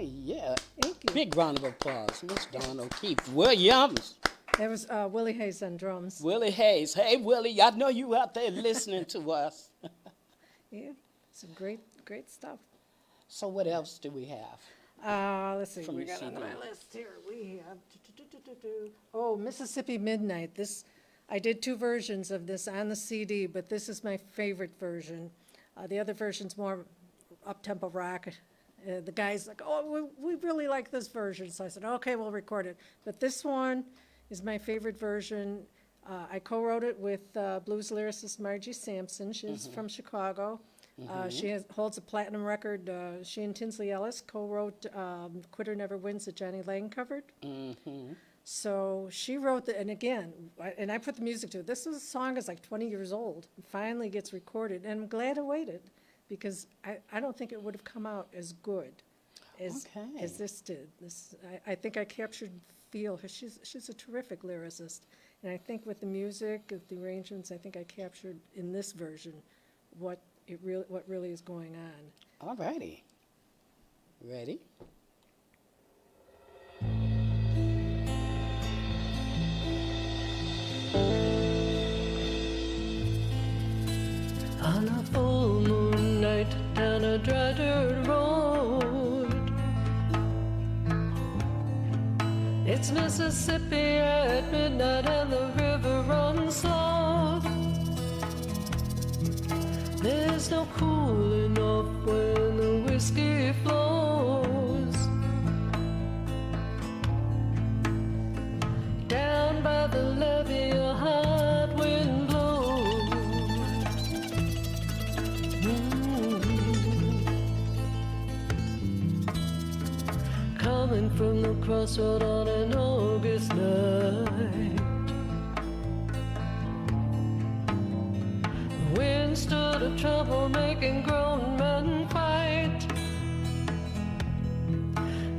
yeah. Thank you. Big round of applause. Miss Dawn O'Keefe Williams. That was Willie Hayes on drums. Willie Hayes. Hey, Willie, I know you out there listening to us. Yeah, some great stuff. So what else do we have? Let's see. From We your got on CD. my list here. We have oh, Mississippi Midnight. This I did 2 versions of this on the CD, but this is my favorite version. The other version's more up-tempo rock. The guy's like, "Oh, we really like this version," so I said, "Okay, we'll record it." But this one is my favorite version. I co-wrote it with blues lyricist Margie Sampson. She's from Chicago. She holds a platinum record. She and Tinsley Ellis co-wrote "Quitter Never Wins" that Johnny Lang covered. So she wrote and again, I put the music to it. This was a song that's like 20 years old. It finally gets recorded, and I'm glad I waited because I don't think it would have come out as good as this did. I think I captured feel. She's a terrific lyricist, and I think with the music, with the arrangements, I think I captured in this version what really is going on. All righty. Ready? On a full moon night down a dry dirt road, it's Mississippi at midnight and the river runs slow. There's no cooling off when the whiskey flows. Down by the levee a hot wind blows. Coming from the crossroad on an August night, the wind stood a trouble making grown men fight.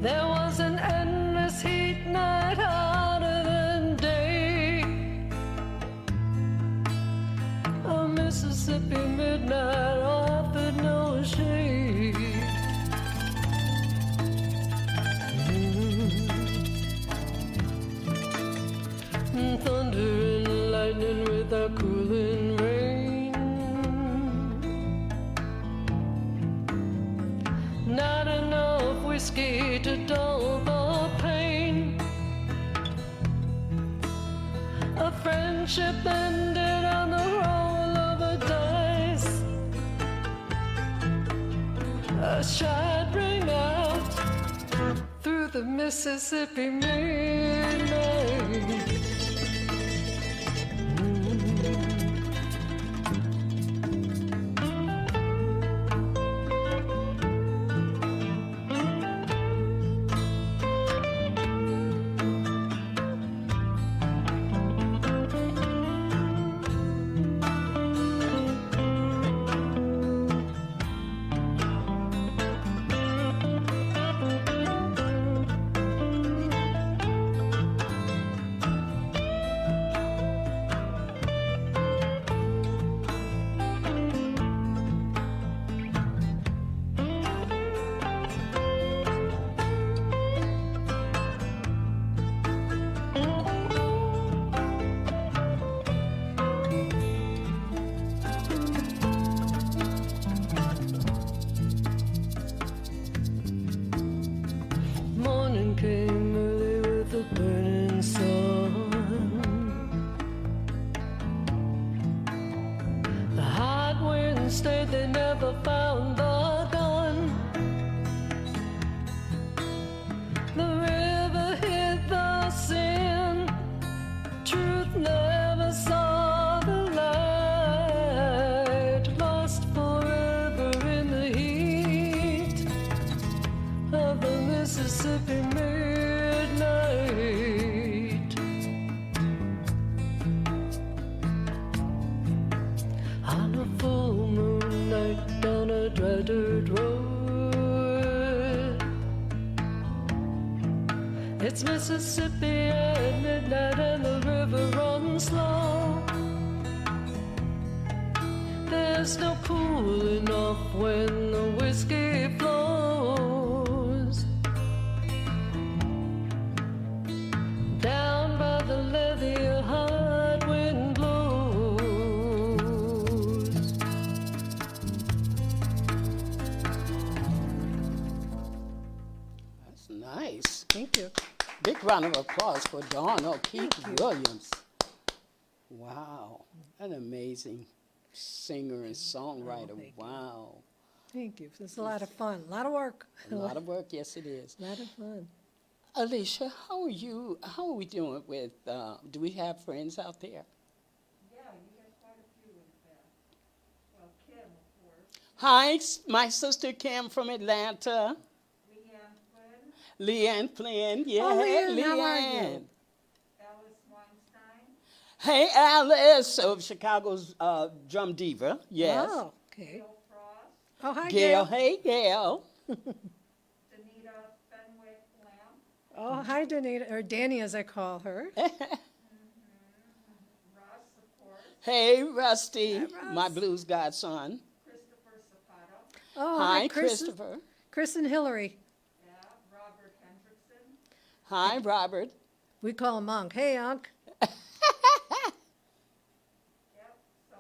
There was an endless heat night hotter than day, a Mississippi midnight offered no shade. Thunder and lightning with a cooling rain, not enough whiskey to dull the pain. A friendship ended on the roll of a dice. A shot rang out through the Mississippi midnight. Morning came early with a burning sun. The hot wind stayed, they never found the gun. The river hid the sin, truth never saw the light, lost forever in the heat of the Mississippi midnight. On a full moon night down a dry dirt road, it's Mississippi at midnight and the river runs slow. There's no cooling off when the whiskey flows. That's nice. Thank you. Big round of applause for Dawn O'Keefe Thank you. Williams. Wow, an amazing singer and songwriter. thank you. Wow. Thank you. It's a lot of fun, a lot of work. A lot of work, yes it is. A lot of fun. Alicia, how are you? How are we doing with, do we have friends out there? Yeah, you got quite a few in fact. Well, Kim, of course. Hi, my sister Kim from Atlanta. Leanne Flynn, Leanne Flynn, yeah, Oh, Leanne, how are you? Leanne. Alice Weinstein, Hey, Alice of Chicago's drum diva, yes. Oh, okay. Gail Frost, Oh, hi, Gail, Gail. hey, Gail. Danita Fenwick Lamb, Oh, hi, Danita, or Danny as I call her. Russ, of course, Hey, Rusty, Hi, Russ. my blues godson. Christopher Zapata, Oh, Hi, Chris, Christopher. Chris and Hillary. yeah, Robert Hendrickson, Hi, Robert. We call him Unc. Hey, Unc. yep, so,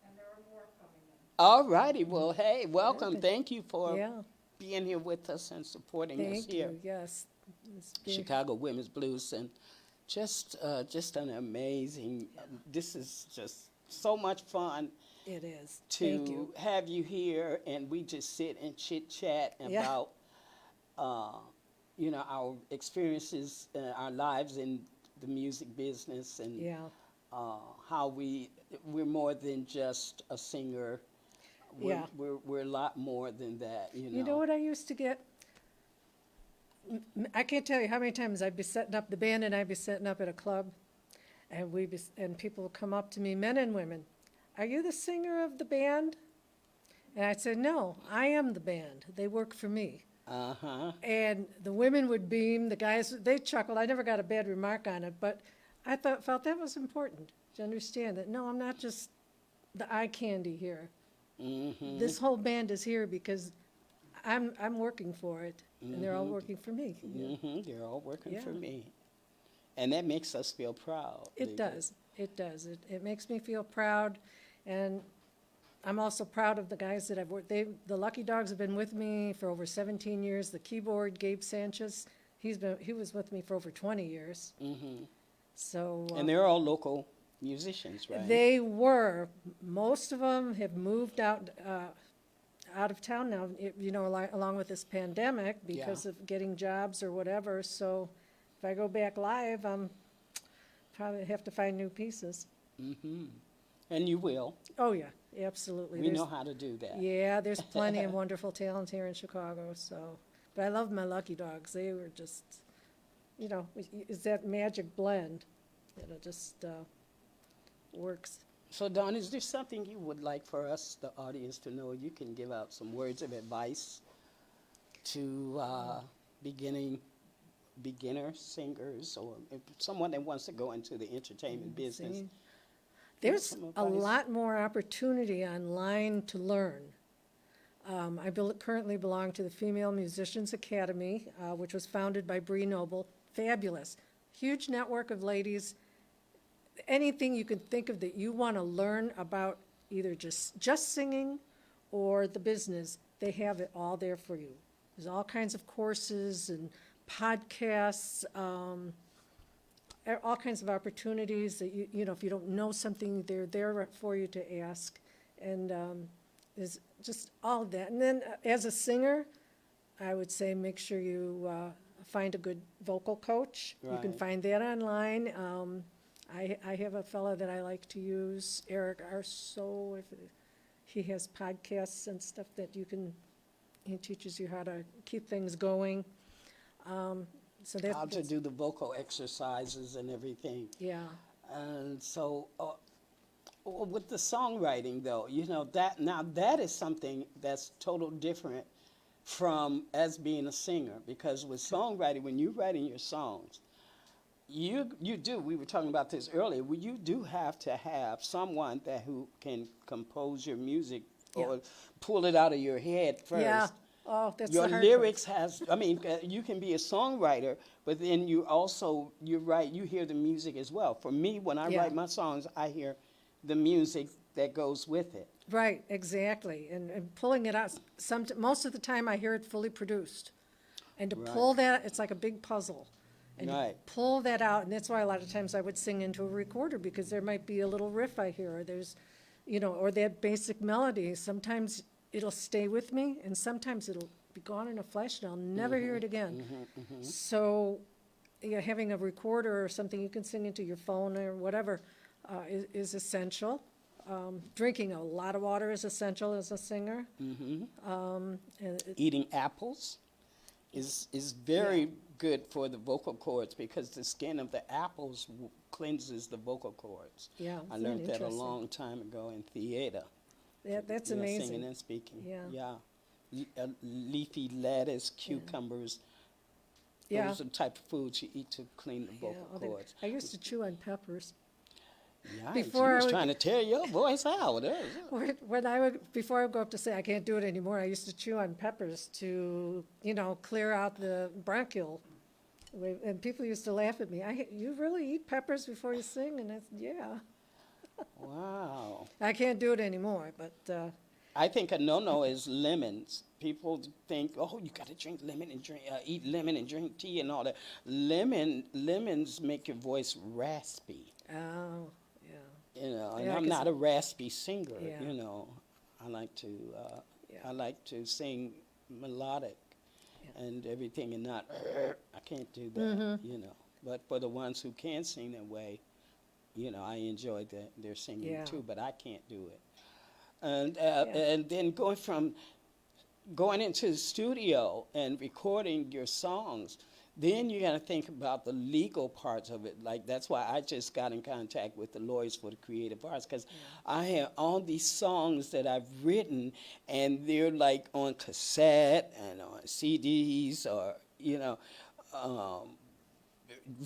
and there are more coming in. All righty, well, hey, welcome. Okay. Thank you for Yeah, being here with us and supporting us thank here. you. Yes. It's been- Chicago Women's Blues, and just an amazing. This is just so much fun It is. Thank you. to have you here, and we just sit and chit chat Yeah. about, our experiences, our lives in the music business, and Yeah. how we're more than just a singer. Yeah. We're a lot more than that. You know what I used to get? I can't tell you how many times I'd be setting up the band, and I'd be setting up at a club, and and people would come up to me, men and women. Are you the singer of the band? And I'd say, no, I am the band. They work for me. Uh-huh. And the women would beam, the guys, they chuckled. I never got a bad remark on it, but I felt that was important to understand that, no, I'm not just the eye candy here. Mm-hmm. This whole band is here because I'm working for it, and they're all working for me. Mm-hmm. You're all working for Yeah. me. And that makes us feel proud. It Lisa. does. It does. It makes me feel proud, and I'm also proud of the guys that I've worked. The Lucky Dogs have been with me for over 17 years. The keyboard, Gabe Sanchez, he was with me for over 20 years. Mm-hmm. So And they're all local musicians, right? they were. Most of them have moved out of town now. Along with this pandemic because of getting jobs or whatever. So if I go back live, I'm probably have to find new pieces. Mm-hmm. And you will. Oh, yeah, absolutely. We There's- know how to do that. Yeah, there's plenty of wonderful talent here in Chicago, so. But I love my Lucky Dogs. They were just, it's that magic blend that it just works. So, Dawn, is there something you would like for us, the audience, to know? You can give out some words of advice to beginner singers, or if someone that wants to go into the entertainment business. Singing. There's some a advice. lot more opportunity online to learn. I currently belong to the Female Musicians Academy, which was founded by Bree Noble. Fabulous. Huge network of ladies. Anything you can think of that you want to learn about either just singing or the business, they have it all there for you. There's all kinds of courses and podcasts, all kinds of opportunities that if you don't know something, they're there for you to ask. And there's just all of that. And then as a singer, I would say make sure you find a good vocal coach. You can Right. find that online. I have a fellow that I like to use, Eric Arso. He has podcasts and stuff that he teaches you how to keep things going. So How to do the vocal exercises and everything. Yeah. And so, with the songwriting, though, that is something that's total different from as being a singer. Because with songwriting, when you're writing your songs, we were talking about this earlier, you do have to have someone who can compose your music or pull it out of your head first. Yeah. Oh, that's Your the hard lyrics you can be a songwriter, but then you're right, you hear the music as well. For me, when I Yeah. write my songs, I hear the music that goes with it. Right, exactly. And pulling it out, most of the time I hear it fully produced. And to Right. pull that, it's like a big puzzle. And to Right. pull that out, and that's why a lot of times I would sing into a recorder, because there might be a little riff I hear, or there's, or that basic melody. Sometimes it'll stay with me, and sometimes it'll be gone in a flash, and I'll never hear it again. So, having a recorder or something you can sing into your phone or whatever is essential. Drinking a lot of water is essential as a singer. And Eating apples is very good for the vocal cords because the skin of the apples cleanses the vocal cords. Yeah, I isn't learned that that a interesting? long time ago in theater. That's Yeah, amazing. singing and speaking. Yeah. Leafy lettuce, cucumbers. Yeah. Those are the type of foods you eat to clean the Yeah, vocal oh, cords. I used to chew on peppers. Yikes, Before you I was would- trying to tear your voice out. Before I would go up to say, I can't do it anymore, I used to chew on peppers to, clear out the bronchial. And people used to laugh at me. You really eat peppers before you sing? And I said, yeah. Wow. I can't do it anymore, but, I think a no-no is lemons. People think, oh, you got to drink lemon and eat lemon and drink tea and all that. Lemons make your voice raspy. oh, yeah. And Yeah, I'm 'cause- not a raspy singer. Yeah. I like to Yeah. I like to sing melodic and everything, and not I can't do that. Mm-hmm. But for the ones who can sing that way, I enjoy their singing Yeah. too. But I can't do it. And then going into the studio and recording your songs, then you got to think about the legal parts of it. Like that's why I just got in contact with the lawyers for the creative arts, because I have all these songs that I've written, and they're like on cassette and on CDs, or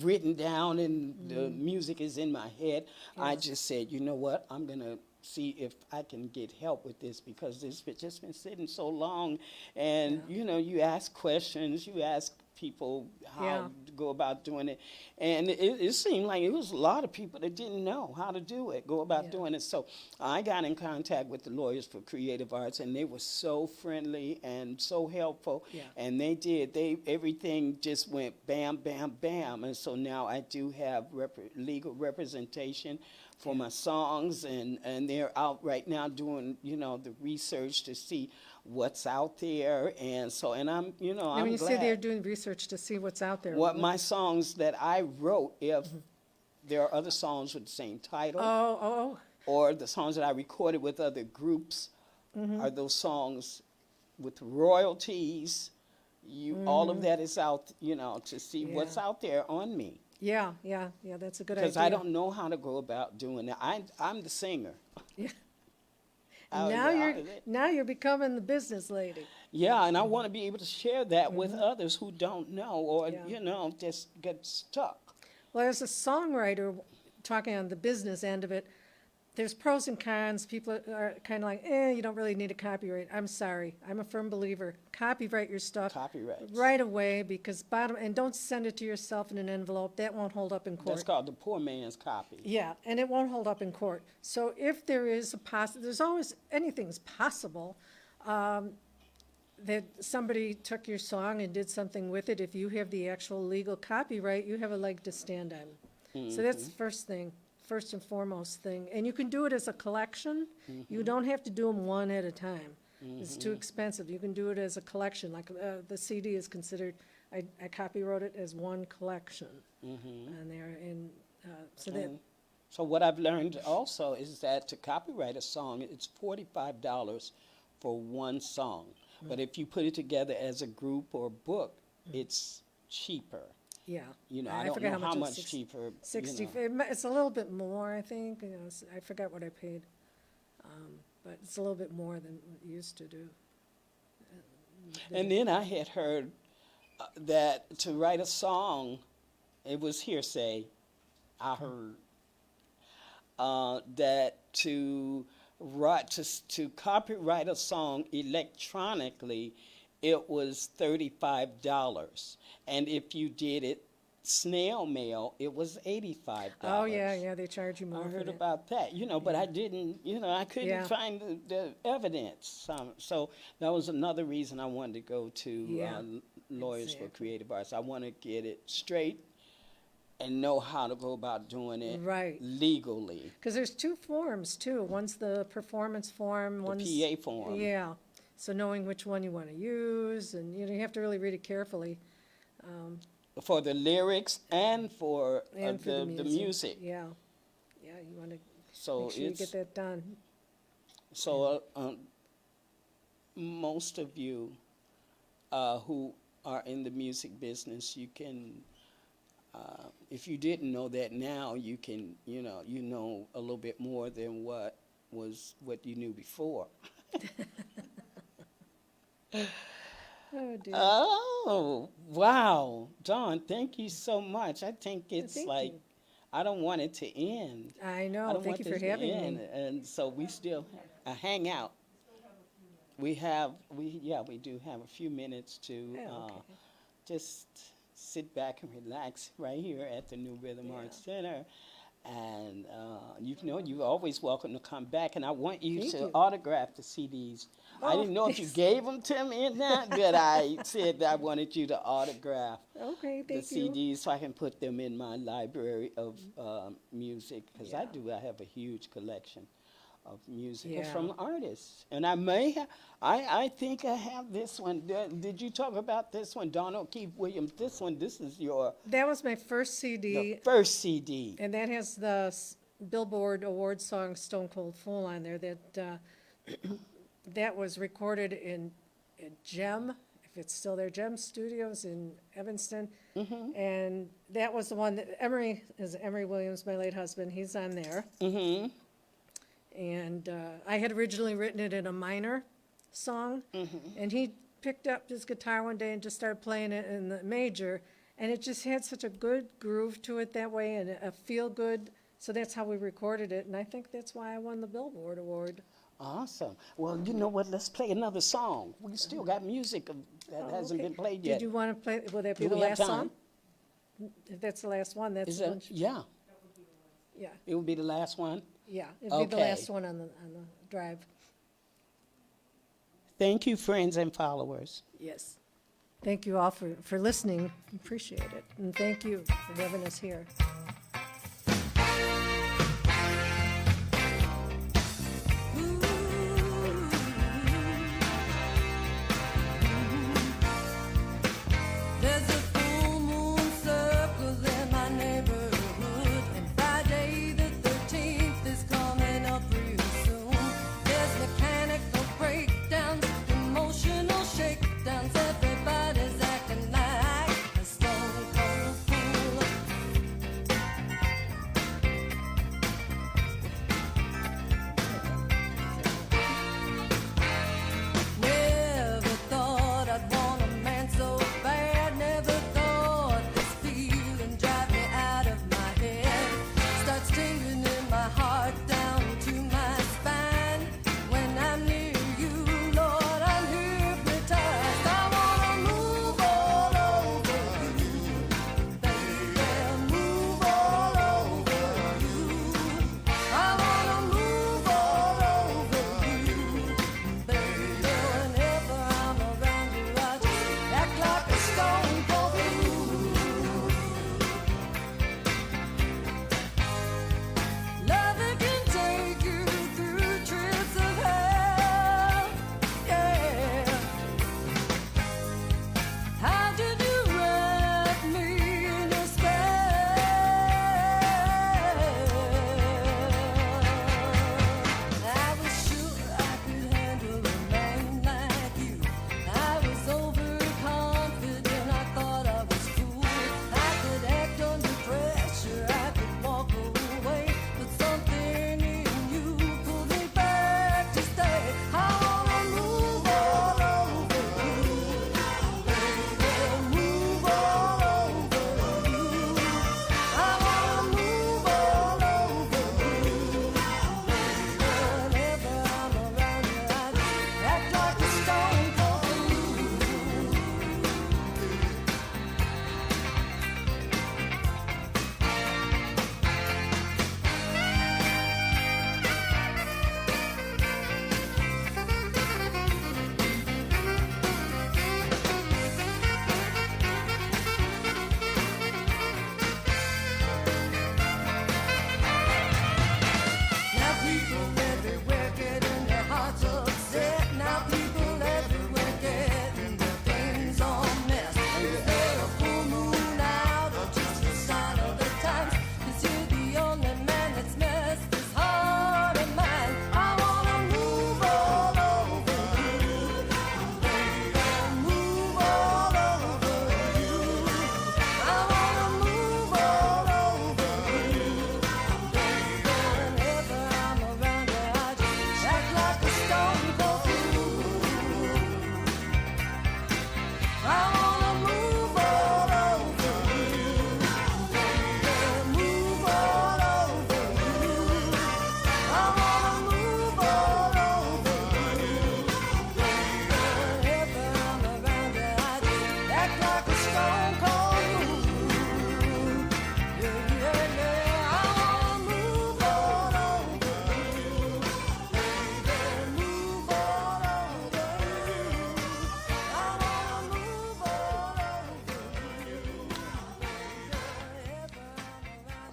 written down, and the music is in my head. I just said, you know what, I'm gonna see if I can get help with this, because it's just been sitting so long, and you ask questions, you ask people how to go about doing it, and it seemed like it was a lot of people that didn't know how to do it, go about doing it. So I got in contact with the lawyers for creative arts, and they were so friendly and so helpful. And everything just went bam, bam, bam. And so now I do have legal representation for my songs, and they're out right now doing the research to see what's out there, and I'm Now, I'm when you glad. say they're doing research to see what's out there. What my songs that I wrote, if there are other songs with the same title, Oh, or the songs that I recorded with other groups, are those songs with royalties. All of that is out, to see what's out there on me. yeah, that's a good idea. Because I don't know how to go about doing that. I'm the singer. Yeah. Oh, Now you're becoming the business lady. Yeah, and I want to be able to share that with others who don't know, or Yeah. just get stuck. Well, as a songwriter, talking on the business end of it, there's pros and cons. People are kind of like, you don't really need a copyright. I'm sorry. I'm a firm believer. Copyright your stuff Copyrights. right away, because and don't send it to yourself in an envelope. That won't hold up in court. That's called the poor man's copy. Yeah, and it won't hold up in court. So if there is there's always, anything's possible, that somebody took your song and did something with it. If you have the actual legal copyright, you have a leg to stand on. So that's the first and foremost thing. And you can do it as a collection. You don't have to do them one at a time. It's too expensive. You can do it as a collection, like the CD is considered, I copyright it as one collection. So what I've learned also is that to copyright a song, it's $45 for one song. But if you put it together as a group or book, it's cheaper. Yeah. I don't forget know how it much was, cheaper. 60, it's a little bit more, I think. I forgot what I paid. But it's a little bit more than what you used to do. And then I had heard that to write a song, it was hearsay. I heard that to copyright a song electronically, it was $35, and if you did it snail mail, it was $85. Oh, yeah, they charge you more. I for heard that. about that, but I didn't, I couldn't Yeah. find the evidence. So that was another reason I wanted to go to Yeah. lawyers for Exactly. creative arts. I want to get it straight and know how to go about doing it Right. legally. Because there's two forms too. One's the performance form, The one's. PA form. Yeah. So knowing which one you want to use, and you have to really read it carefully. For the lyrics and for, And for the music. Yeah. Yeah, you want to So make sure you it's get that done. so most of you who are in the music business, you can, if you didn't know that now, you can, you know a little bit more than what you knew before. Oh, dear. Oh, wow. Dawn, thank you so much. I think it's thank like, you. I don't want it to end. I I know. don't Thank want you for this to having end. me. And so we still hang out. We do have a few minutes to Oh, okay. just sit back and relax right here at the New Rhythm Yeah. Arts Center. And you're always welcome to come back. And I want you Thank to you. autograph the CDs. I Oh, didn't know if you thanks. gave them to me or not, but I said that I wanted you to autograph Okay, the thank you. CDs so I can put them in my library of music, because I have a huge collection of music Yeah. from artists. And I think I have this one. Did you talk about this one, Donald Keith Williams? This is your That was my first the CD, first CD. and that has the Billboard Award song "Stone Cold Fool" on there. That that was recorded in Gem, if it's still there, Gem Studios in Evanston. Mm-hmm. And that was the one that Emery Williams, my late husband. He's on there. Mm-hmm. And I had originally written it in a minor song, and he picked up his guitar one day and just started playing it in the major, and it just had such a good groove to it that way and a feel good. So that's how we recorded it, and I think that's why I won the Billboard Award. Awesome. Well, you know what? Let's play another song. We still got music that hasn't Okay. been played yet. Did you want to play? Will that be Do the we have last time? song? If that's the last one, that's Is the that, one. yeah, Yeah, it will be the last one. yeah. It'd be the Okay. last one on the drive. Thank you, friends and followers. Yes. Thank you all for listening. Appreciate it, and thank you for having us here. There's a full moon circle in my neighborhood, and Friday the 13th is coming up real soon. There's mechanical breakdowns, emotional shakedowns, everybody's acting like a stone cold fool.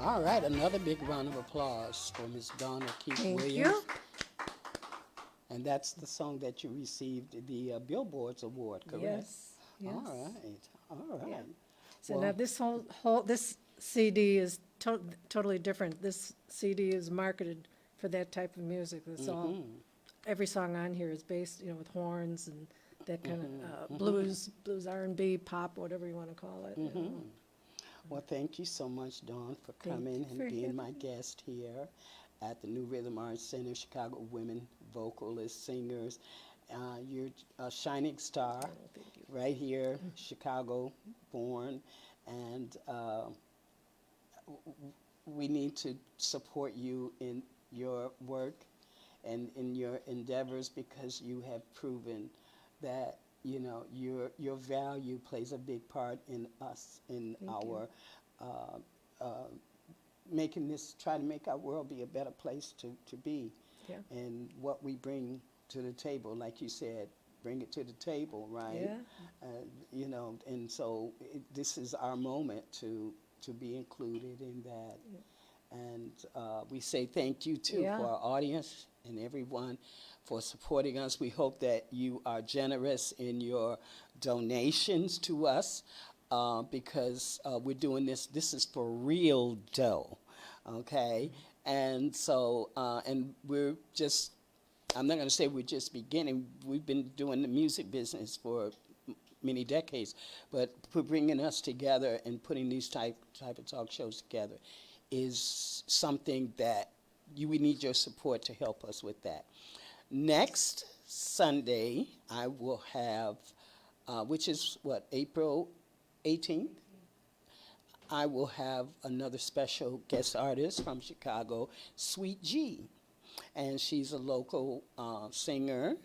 All right, another big round of applause for Miss Donna Keith Thank Williams. you. And that's the song that you received the Billboard's award, correct? Yes, yes. All right. Yeah. So Well, now this this CD is totally different. This CD is marketed for that type of music. It's all, every song on here is based, with horns and that kind of blues, R&B, pop, whatever you want to call it. you know. Well, thank you so much, Dawn, for Thank coming you and for being having my guest here at the New Rhythm Arts Center, Chicago women vocalists, singers. You're a shining star thank you. right here, Chicago born, and we need to support you in your work and in your endeavors because you have proven that your value plays a big part in us in Thank you. our try to make our world be a better place to be, Yeah. and what we bring to the table, like you said, bring it to the table, right? Yeah. And so this is our moment to be included in that. And we say thank you, too, Yeah. for our audience and everyone for supporting us. We hope that you are generous in your donations to us because we're doing this. This is for real dough, okay? And so, and we're just, I'm not going to say we're just beginning. We've been doing the music business for many decades, but for bringing us together and putting these type of talk shows together is something that we need your support to help us with that. Next Sunday, I will have, which is what, April 18th? I will have another special guest artist from Chicago, Sweet G. And she's a local singer,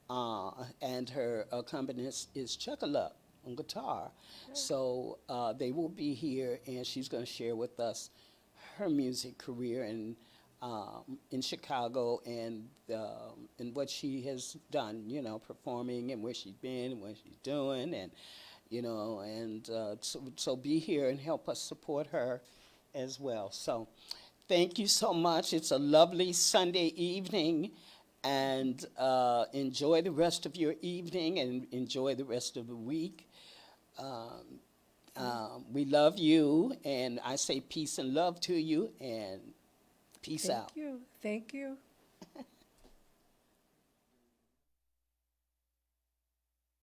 and her accompanist is Chuckaluck on guitar. So they will be here, and she's going to share with us her music career and in Chicago and what she has done, performing and where she's been and what she's doing, and so be here and help us support her as well. So thank you so much. It's a lovely Sunday evening, and enjoy the rest of your evening and enjoy the rest of the week. We love you, and I say peace and love to you, and peace out. Thank you. Thank you.